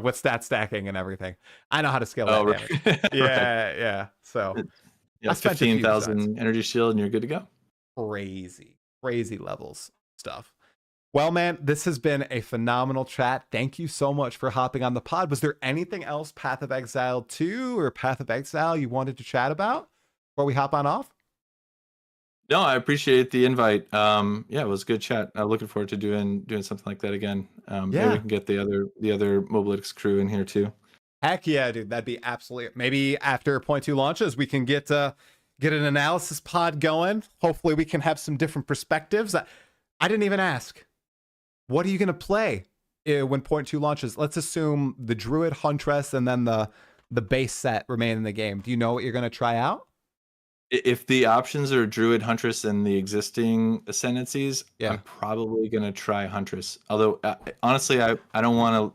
with stat stacking and everything. I know how to scale that damage. Yeah. So I 15,000 energy shield and you're good to go. Crazy levels stuff. Well, man, this has been a phenomenal chat. Thank you so much for hopping on the pod. Was there anything else Path of Exile 2 or Path of Exile you wanted to chat about before we hop on off? No, I appreciate the invite. Yeah, it was a good chat. I'm looking forward to doing something like that again. Maybe we can get the other Mobalytics crew in here too. Heck yeah, dude. That'd be absolutely. Maybe after Point 2 launches, we can get an analysis pod going. Hopefully, we can have some different perspectives. I didn't even ask. What are you going to play when Point 2 launches? Let's assume the Druid, Huntress, and then the base set remain in the game. Do you know what you're going to try out? If the options are Druid, Huntress, and the existing ascendancies, I'm probably going to try Huntress. Although, honestly, I don't want to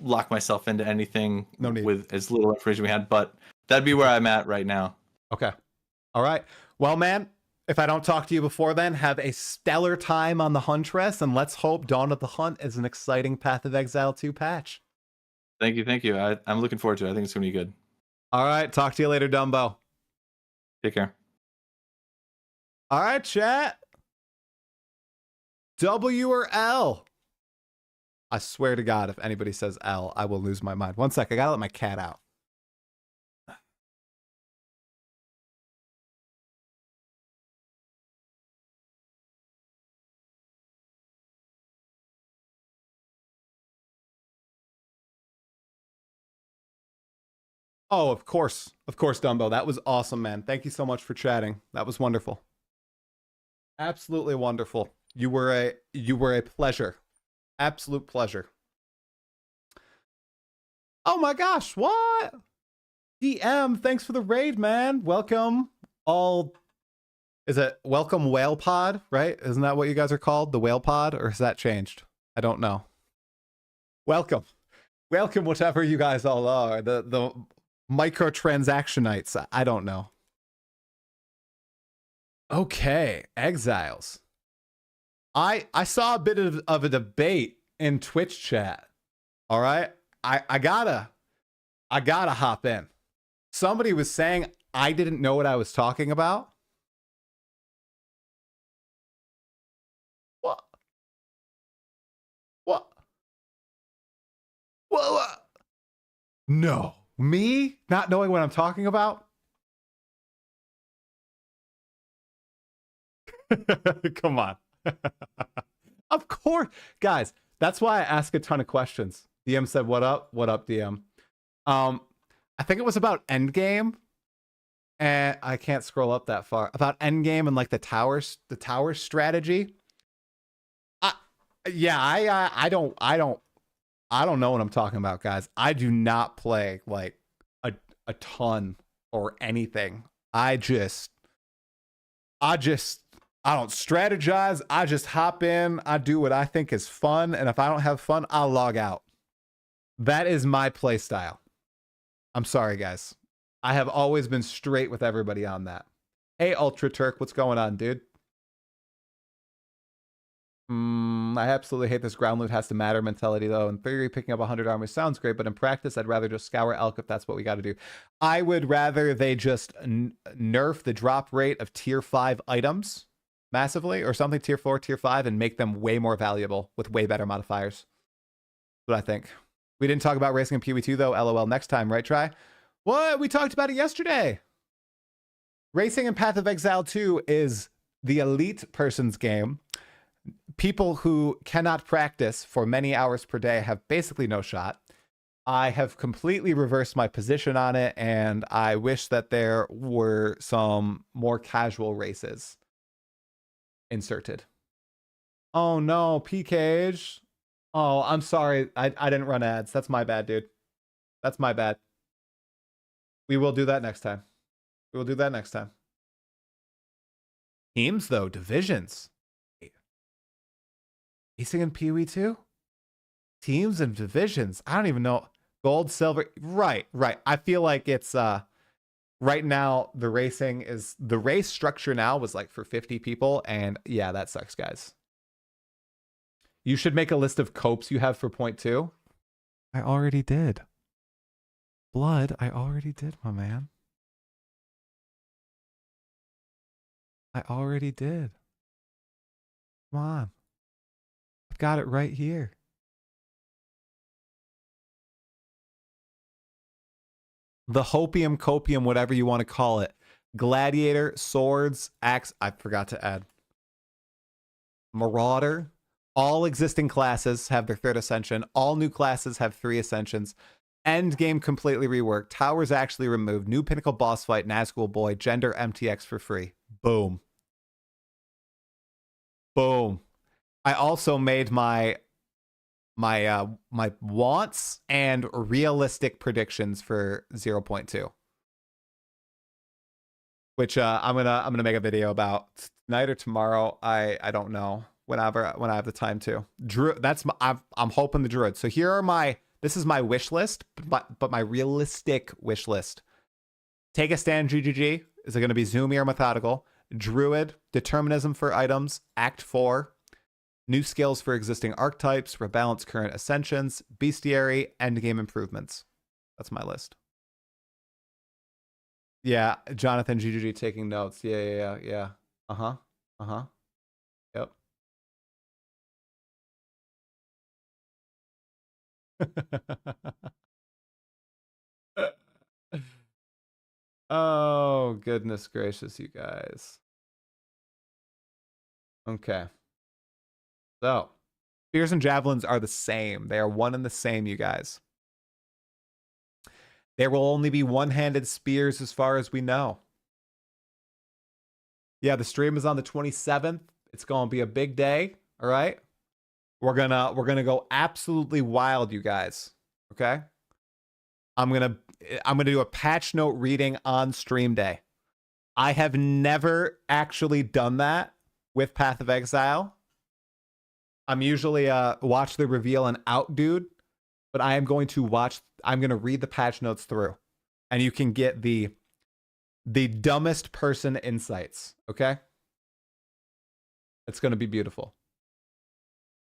lock myself into anything with as little information we had, but that'd be where I'm at right now. Okay. All right. Well, man, if I don't talk to you before then, have a stellar time on the Huntress, and let's hope Dawn of the Hunt is an exciting Path of Exile 2 patch. Thank you. I'm looking forward to it. I think it's going to be good. All right. Talk to you later, Dumbo. Take care. All right, chat. W or L? I swear to God, if anybody says L, I will lose my mind. One sec. I got to let my cat out. Oh, of course, Dumbo. That was awesome, man. Thank you so much for chatting. That was wonderful. Absolutely wonderful. You were a pleasure. Absolute pleasure. Oh my gosh, what? DM, thanks for the raid, man. Welcome. Is it welcome Whale Pod, right? Isn't that what you guys are called? The Whale Pod, or has that changed? I don't know. Welcome, whatever you guys all are. The microtransactionites. I don't know. Okay, exiles. I saw a bit of a debate in Twitch chat. All right, I gotta hop in. Somebody was saying I didn't know what I was talking about. What? No. Me not knowing what I'm talking about? Come on. Of course. Guys, that's why I ask a ton of questions. DM said, what up? What up, DM? I think it was about Endgame. And I can't scroll up that far. About Endgame and like the tower strategy. I don't know what I'm talking about, guys. I do not play like a ton or anything. I don't strategize. I just hop in. I do what I think is fun. And if I don't have fun, I'll log out. That is my play style. I'm sorry, guys. I have always been straight with everybody on that. Hey, Ultra Turk, what's going on, dude? I absolutely hate this ground loot has to matter mentality, though. In theory, picking up 100 armor sounds great, but in practice, I'd rather just scour elk if that's what we got to do. I would rather they just nerf the drop rate of tier 5 items massively, or something tier 4, tier 5, and make them way more valuable with way better modifiers. That's what I think. We didn't talk about racing in PoE2, though. LOL next time, right, Try? What? We talked about it yesterday. Racing in Path of Exile 2 is the elite person's game. People who cannot practice for many hours per day have basically no shot. I have completely reversed my position on it, and I wish that there were some more casual races inserted. Oh no, P-Cage. Oh, I'm sorry. I didn't run ads. That's my bad, dude. That's my bad. We will do that next time. We will do that next time. Teams, though, divisions. Racing and PoE2? Teams and divisions. I don't even know. Gold, silver. Right. I feel like it's right now the race structure now was like for 50 people, and yeah, that sucks, guys. You should make a list of copes you have for point 2. I already did. Blood, I already did, my man. I already did. Come on. I've got it right here. The hopium, copium, whatever you want to call it. Gladiator, swords, axe. I forgot to add. Marauder. All existing classes have their 3rd ascension. All new classes have 3 ascensions. End game completely reworked. Towers actually removed. New pinnacle boss fight. Nazgul boy. Gender MTX for free. Boom. Boom. I also made my wants and realistic predictions for 0.2, which I'm gonna make a video about tonight or tomorrow. I don't know, when I have the time to. I'm hoping the druid. So here are this is my wish list, but my realistic wish list. Take a stand, GGG. Is it going to be Zoomy or methodical? Druid, determinism for items, Act 4. New skills for existing archetypes, rebalance current ascensions, bestiary, endgame improvements. That's my list. Yeah, Jonathan GGG taking notes. Yeah. Uh-huh. Yep. Oh, goodness gracious, you guys. Okay. So, spears and javelins are the same. They are one and the same, you guys. There will only be one-handed spears as far as we know. Yeah, the stream is on the 27th. It's going to be a big day, all right? We're going to go absolutely wild, you guys. Okay? I'm going to do a patch note reading on stream day. I have never actually done that with Path of Exile. I'm usually watch the reveal and out dude, but I'm going to read the patch notes through, and you can get the dumbest person insights, okay? It's going to be beautiful.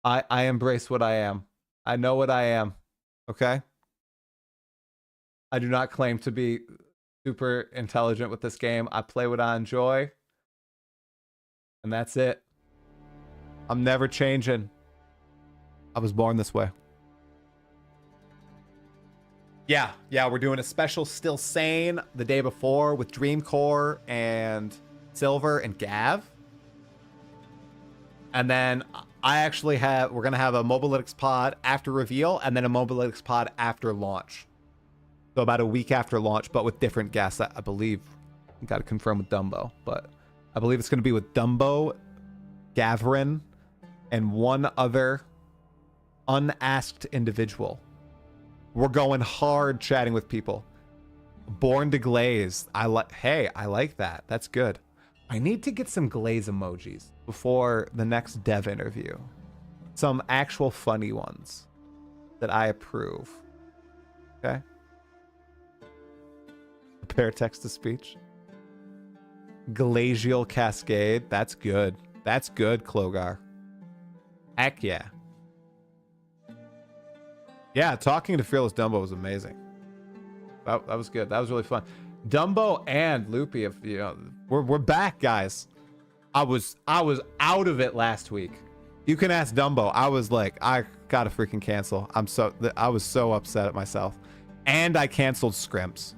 I embrace what I am. I know what I am, okay? I do not claim to be super intelligent with this game. I play what I enjoy, and that's it. I'm never changing. I was born this way. Yeah, we're doing a special Still Sane the day before with Dreamcore and Silver and Gav. And then we're going to have a Mobalytics pod after reveal, and then a Mobalytics pod after launch. So about a week after launch, but with different guests, I believe. Got to confirm with Dumbo, but I believe it's going to be with Dumbo, Gavrin, and one other unasked individual. We're going hard chatting with people. Born to Glaze. I like that. That's good. I need to get some glaze emojis before the next dev interview. Some actual funny ones that I approve. Okay? Prepare text to speech. Glacial Cascade. That's good. That's good, Klogar. Heck yeah. Yeah, talking to Fearless Dumb0 was amazing. That was good. That was really fun. Dumbo and Loopy, if you know, we're back, guys. I was out of it last week. You can ask Dumbo. I was like, I gotta freaking cancel. I was so upset at myself, and I canceled Scrimps.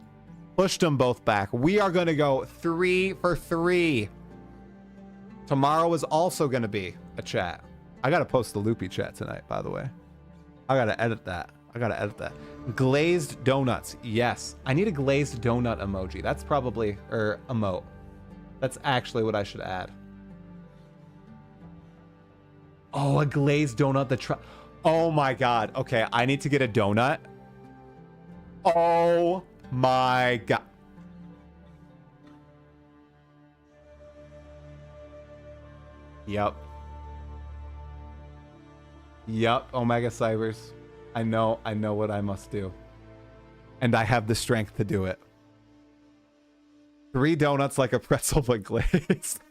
Pushed them both back. We are gonna go 3 for 3. Tomorrow is also gonna be a chat. I gotta post the Loopy chat tonight, by the way. I gotta edit that. Glazed donuts. Yes. I need a glazed donut emoji. That's probably, or emote. That's actually what I should add. Oh, a glazed donut. Oh my god. Okay, I need to get a donut. Oh my god. Yep. Yep, Omega Cybers. I know what I must do. And I have the strength to do it. 3 donuts like a pretzel but glazed.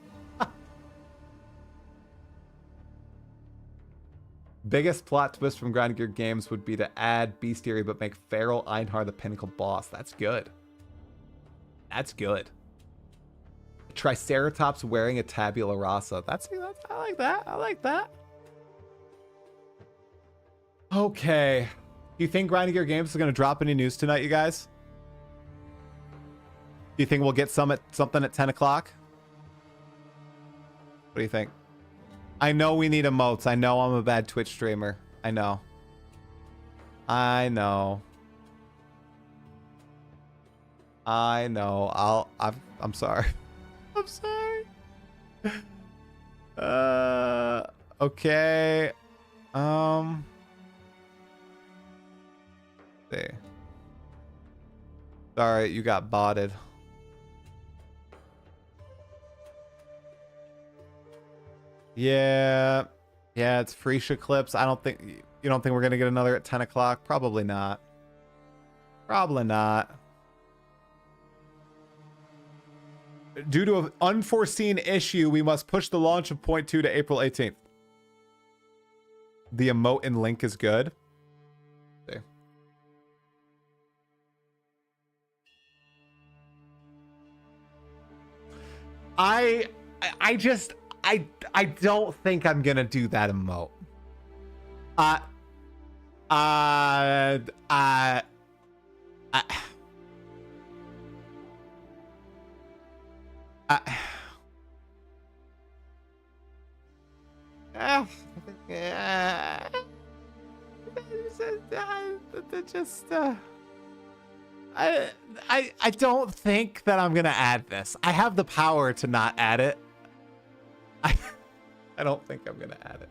Biggest plot twist from Ground Gear games would be to add Bestiary but make Feral Einhar the pinnacle boss. That's good. That's good. Triceratops wearing a tabula rasa. I like that. I like that. Okay. Do you think Grinding Gear Games is going to drop any news tonight, you guys? Do you think we'll get something at 10 o'clock? What do you think? I know we need emotes. I know I'm a bad Twitch streamer. I know. I know. I know. I'm sorry. I'm sorry. Okay. See. Sorry, you got botted. Yeah. Yeah, it's Freesia clips. I don't think you don't think we're gonna get another at 10 o'clock? Probably not. Probably not. Due to an unforeseen issue, we must push the launch of Point 2 to April 18th. The emote in Link is good. See. I don't think I'm gonna do that emote. I don't think that I'm gonna add this. I have the power to not add it. I don't think I'm gonna add it.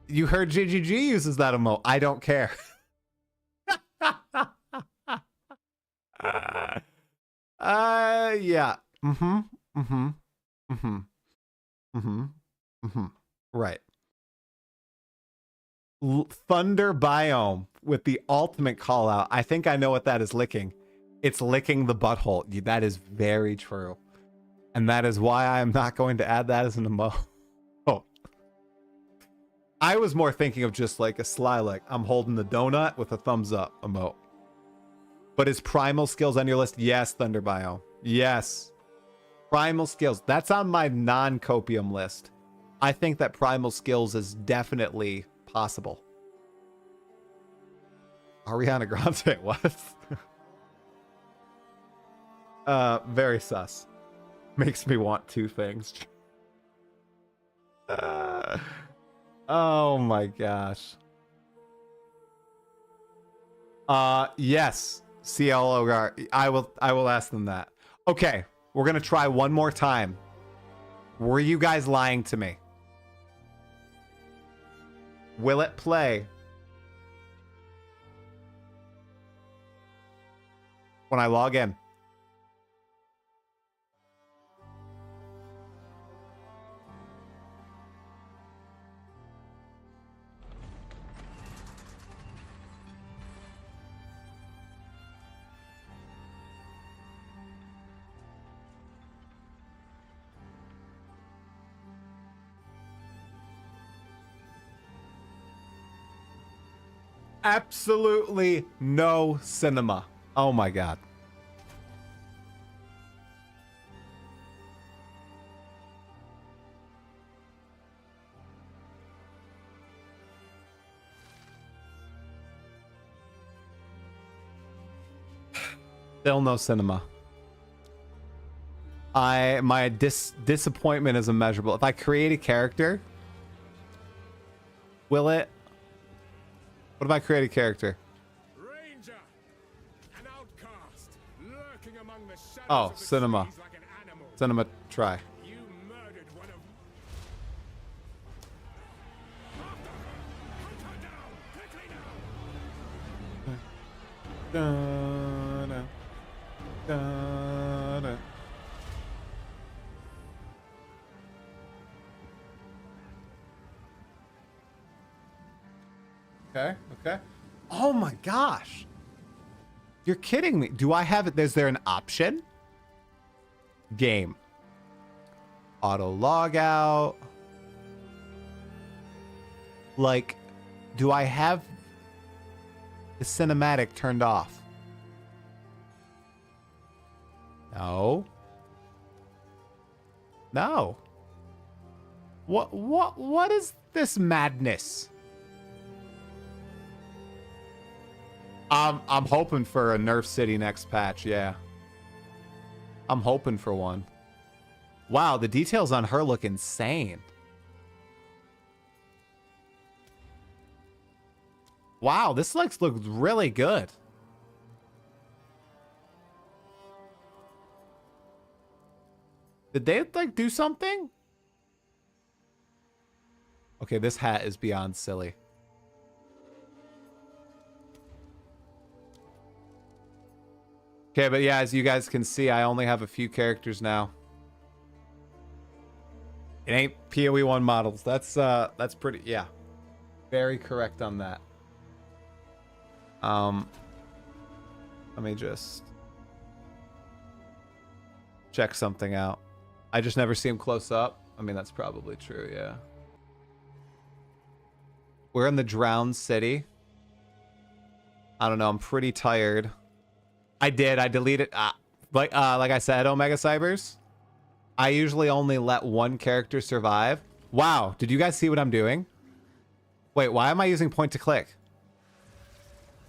You heard JGG uses that emote. I don't care. Yeah. Right. Thunder biome with the ultimate call out. I think I know what that is licking. It's licking the butthole. That is very true. And that is why I am not going to add that as an emote. Oh. I was more thinking of just like a sly, like I'm holding the donut with a thumbs up emote. But is primal skills on your list? Yes, Thunder biome. Yes. Primal skills. That's on my non-copium list. I think that primal skills is definitely possible. Ariana Grande, what? Very sus. Makes me want 2 things. Oh my gosh. Yes. CL I will ask them that. Okay, we're gonna try one more time. Were you guys lying to me? Will it play when I log in? Absolutely no cinema. Oh my god. Still no cinema. My disappointment is immeasurable. If I create a character, will it? What if I create a character? Ranger, an outcast, lurking among the shadows Oh, of the cinema. trees like an animal. Cinema try. You murdered one Da-da. Da-da. Okay, okay. Oh my gosh. You're kidding me. Do I have it? Is there an option? Game. Auto log out. Like, do I have the cinematic turned off? No. No. What is this madness? I'm hoping for a Nerf City next patch, yeah. I'm hoping for one. Wow, the details on her look insane. Wow, this looks really good. Did they like do something? Okay, this hat is beyond silly. Okay, but yeah, as you guys can see, I only have a few characters now. It ain't PoE1 models. That's pretty, yeah. Very correct on that. Let me just check something out. I just never see him close up. I mean, that's probably true, yeah. We're in the Drowned City. I don't know, I'm pretty tired. I deleted like I said, Omega Cybers. I usually only let one character survive. Wow, did you guys see what I'm doing? Wait, why am I using point to click?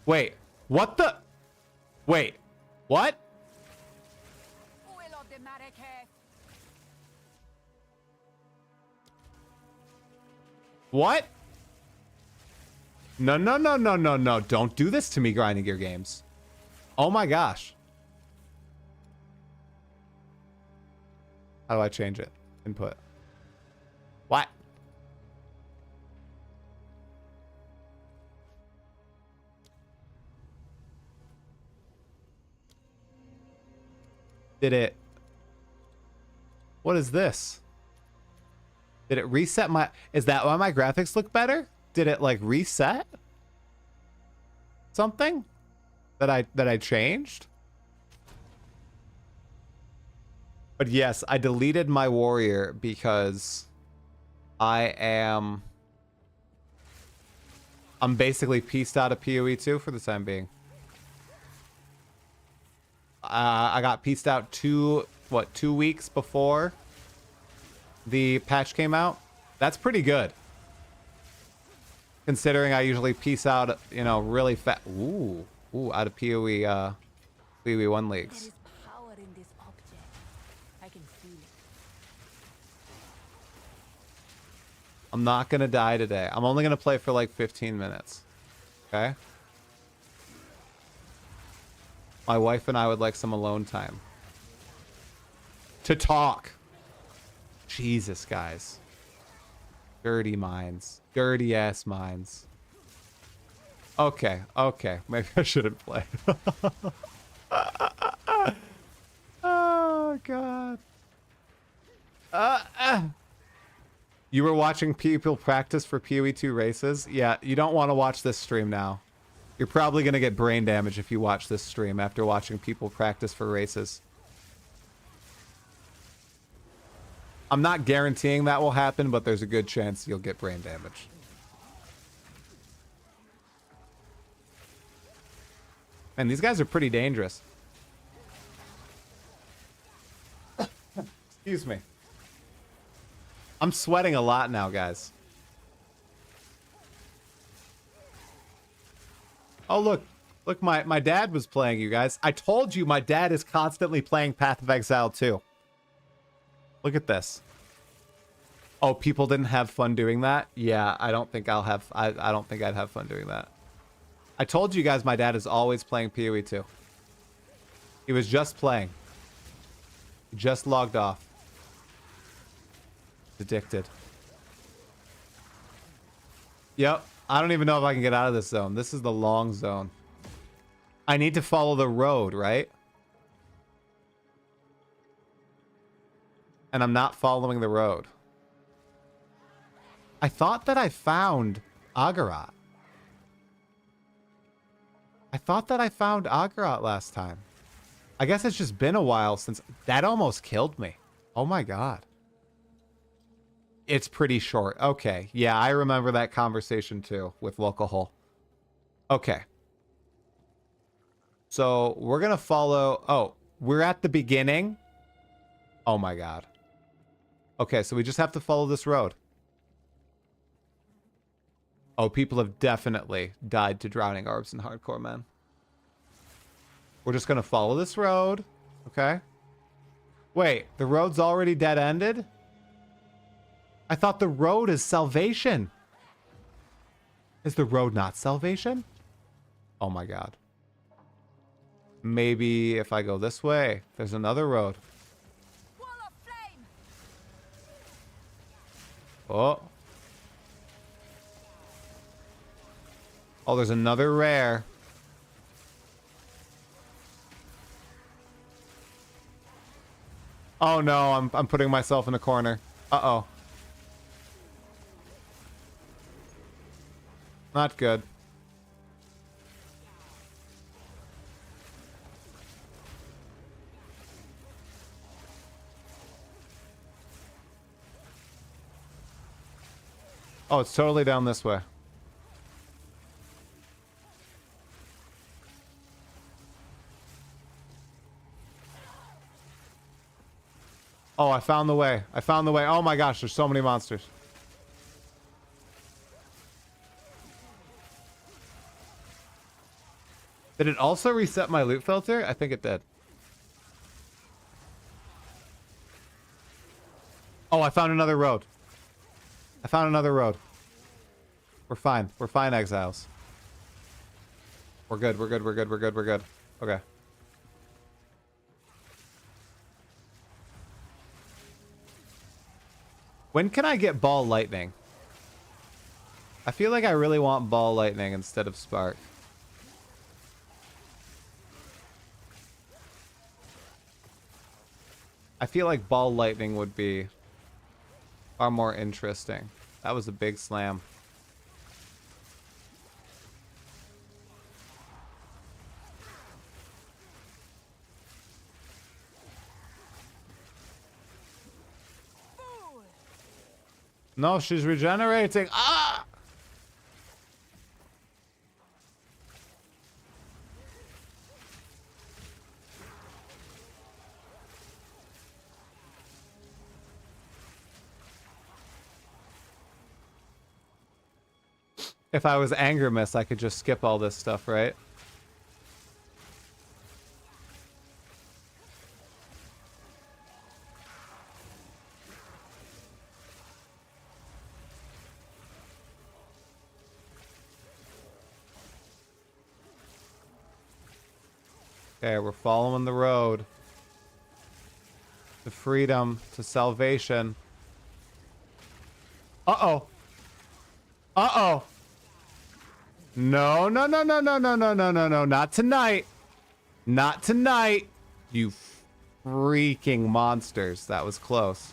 Wait, what the? Wait, what? What? No, no, no, no, no, no. Don't do this to me, Grinding Gear Games. Oh my gosh. How do I change it? Input. What? Did it... What is this? Did it reset my... Is that why my graphics look better? Did it like reset? Something? That I changed? But yes, I deleted my warrior because I'm basically pieced out of PoE2 for the time being. I got pieced out 2 weeks before the patch came out. That's pretty good. Considering I usually piece out, you know, really fast. Ooh, out of PoE, PoE1 leagues. There is power in this object. I can feel it. I'm not gonna die today. I'm only gonna play for like 15 minutes. Okay? My wife and I would like some alone time. To talk. Jesus, guys. Dirty minds. Dirty ass minds. Okay, okay. Maybe I shouldn't play. Oh, God. You were watching people practice for PoE2 races? Yeah, you don't want to watch this stream now. You're probably going to get brain damage if you watch this stream after watching people practice for races. I'm not guaranteeing that will happen, but there's a good chance you'll get brain damage. And these guys are pretty dangerous. Excuse me. I'm sweating a lot now, guys. Oh, look. Look, my dad was playing, you guys. I told you my dad is constantly playing Path of Exile too. Look at this. Oh, people didn't have fun doing that? Yeah, I don't think I'll have... I don't think I'd have fun doing that. I told you guys my dad is always playing PoE2. He was just playing. He just logged off. Addicted. Yep. I don't even know if I can get out of this zone. This is the long zone. I need to follow the road, right? And I'm not following the road. I thought that I found Agarat. I thought that I found Agarat last time. I guess it's just been a while since... That almost killed me. Oh my god. It's pretty short. Okay. Yeah, I remember that conversation too with Localhole. Okay. So we're going to follow... Oh, we're at the beginning. Oh my god. Okay, so we just have to follow this road. Oh, people have definitely died to drowning orbs in hardcore, man. We're just going to follow this road. Okay. Wait, the road's already dead-ended? I thought the road is salvation. Is the road not salvation? Oh my god. Maybe if I go this way, there's another road. Wall of flame. Oh. Oh, there's another rare. Oh no, I'm putting myself in a corner. Uh-oh. Not good. Oh, it's totally down this way. Oh, I found the way. I found the way. Oh my gosh, there's so many monsters. Did it also reset my loot filter? I think it did. Oh, I found another road. I found another road. We're fine. We're fine, exiles. We're good. We're good. We're good. We're good. We're good. Okay. When can I get ball lightning? I feel like I really want ball lightning instead of spark. I feel like ball lightning would be far more interesting. That was a big slam. No, she's regenerating. Ah! If I was anger miss, I could just skip all this stuff, right? Okay, we're following the road. To freedom, to salvation. Uh-oh. Uh-oh. No, no, no, no, no, no, no, no, no, no. Not tonight. Not tonight. You freaking monsters. That was close.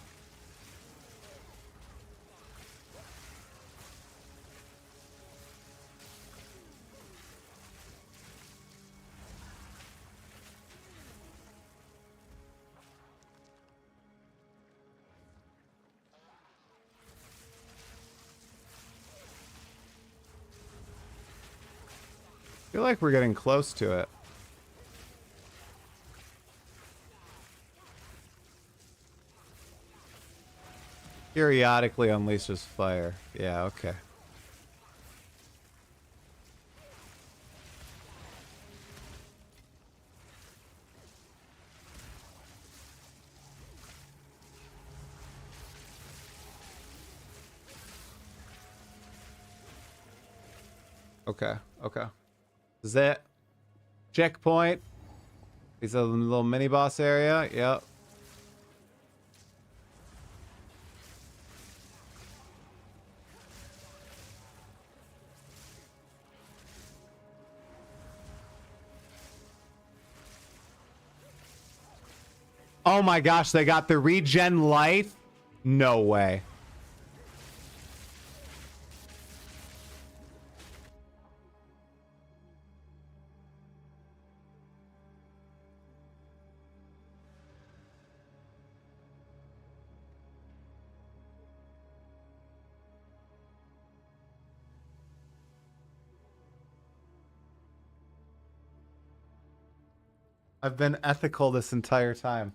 I feel like we're getting close to it. Periodically unleashes fire. Yeah, okay. Okay, okay. Is that checkpoint? Is a little mini boss area? Yep. Oh my gosh, they got the regen life? No way. I've been ethical this entire time.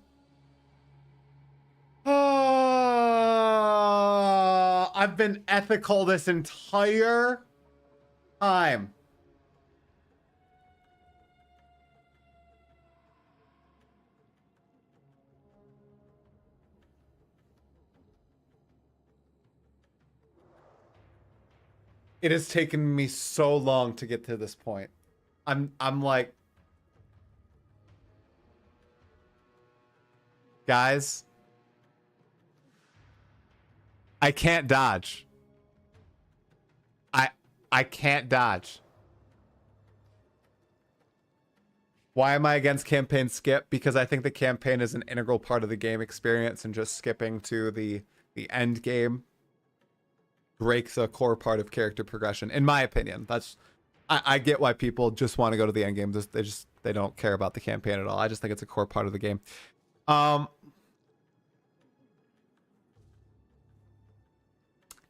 I've been ethical this entire time. It has taken me so long to get to this point. I'm like, guys, I can't dodge. I can't dodge. Why am I against campaign skip? Because I think the campaign is an integral part of the game experience, and just skipping to the end game breaks a core part of character progression, in my opinion. That's I get why people just want to go to the end game. They don't care about the campaign at all. I just think it's a core part of the game.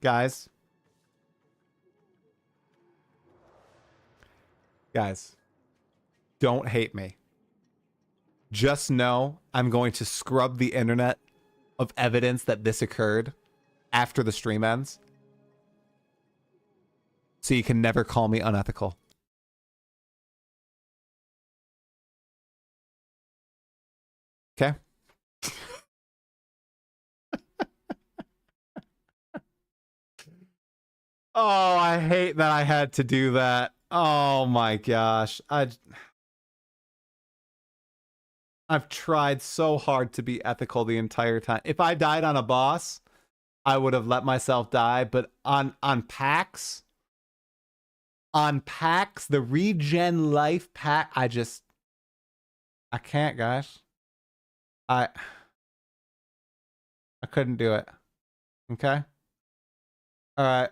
Guys, don't hate me. Just know I'm going to scrub the internet of evidence that this occurred after the stream ends, so you can never call me unethical. Okay? Oh, I hate that I had to do that. Oh my gosh. I've tried so hard to be ethical the entire time. If I died on a boss, I would have let myself die, but on packs, the regen life pack, I can't, guys. I couldn't do it. Okay? All right.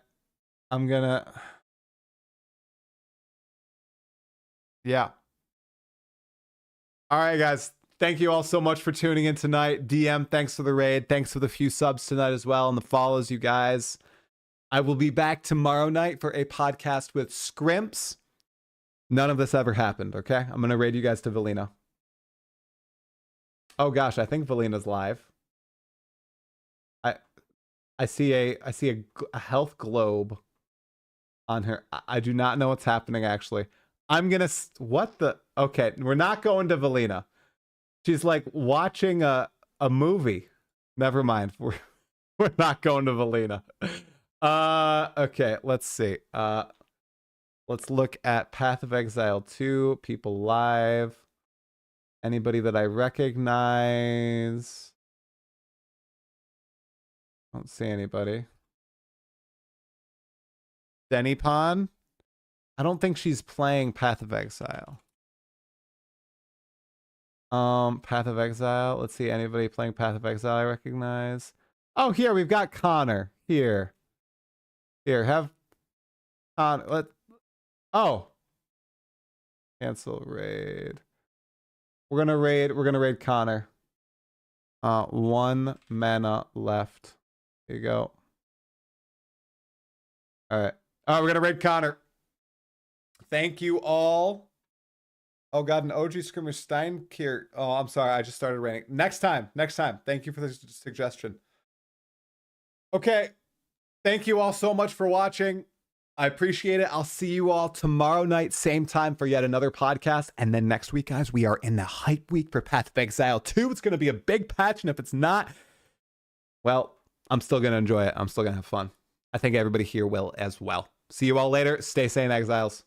I'm gonna... Yeah. All right, guys. Thank you all so much for tuning in tonight. DM, thanks for the raid. Thanks for the few subs tonight as well, and the follows, you guys. I will be back tomorrow night for a podcast with Scrimps. None of this ever happened, okay? I'm going to raid you guys to Valina. Oh gosh, I think Valina's live. I see a health globe on her. I do not know what's happening, actually. I'm gonna... What the... Okay, we're not going to Valina. She's like watching a movie. Never mind. We're not going to Valina. Okay, let's see. Let's look at Path of Exile 2. People live. Anybody that I recognize? Don't see anybody. Dennypon? I don't think she's playing Path of Exile. Path of Exile. Let's see, anybody playing Path of Exile I recognize? Oh, here we've got Connor. Here, have Connor. Oh, cancel raid. We're gonna raid Connor. 1 mana left. Here you go. All right. We're gonna raid Connor. Thank you all. Oh god, an OG Scrimmer Steinkier. Oh, I'm sorry. I just started raiding. Next time. Thank you for the suggestion. Okay. Thank you all so much for watching. I appreciate it. I'll see you all tomorrow night, same time, for yet another podcast. And then next week, guys, we are in the hype week for Path of Exile 2. It's going to be a big patch, and if it's not, well, I'm still going to enjoy it. I'm still going to have fun. I think everybody here will as well. See you all later. Stay sane, Exiles.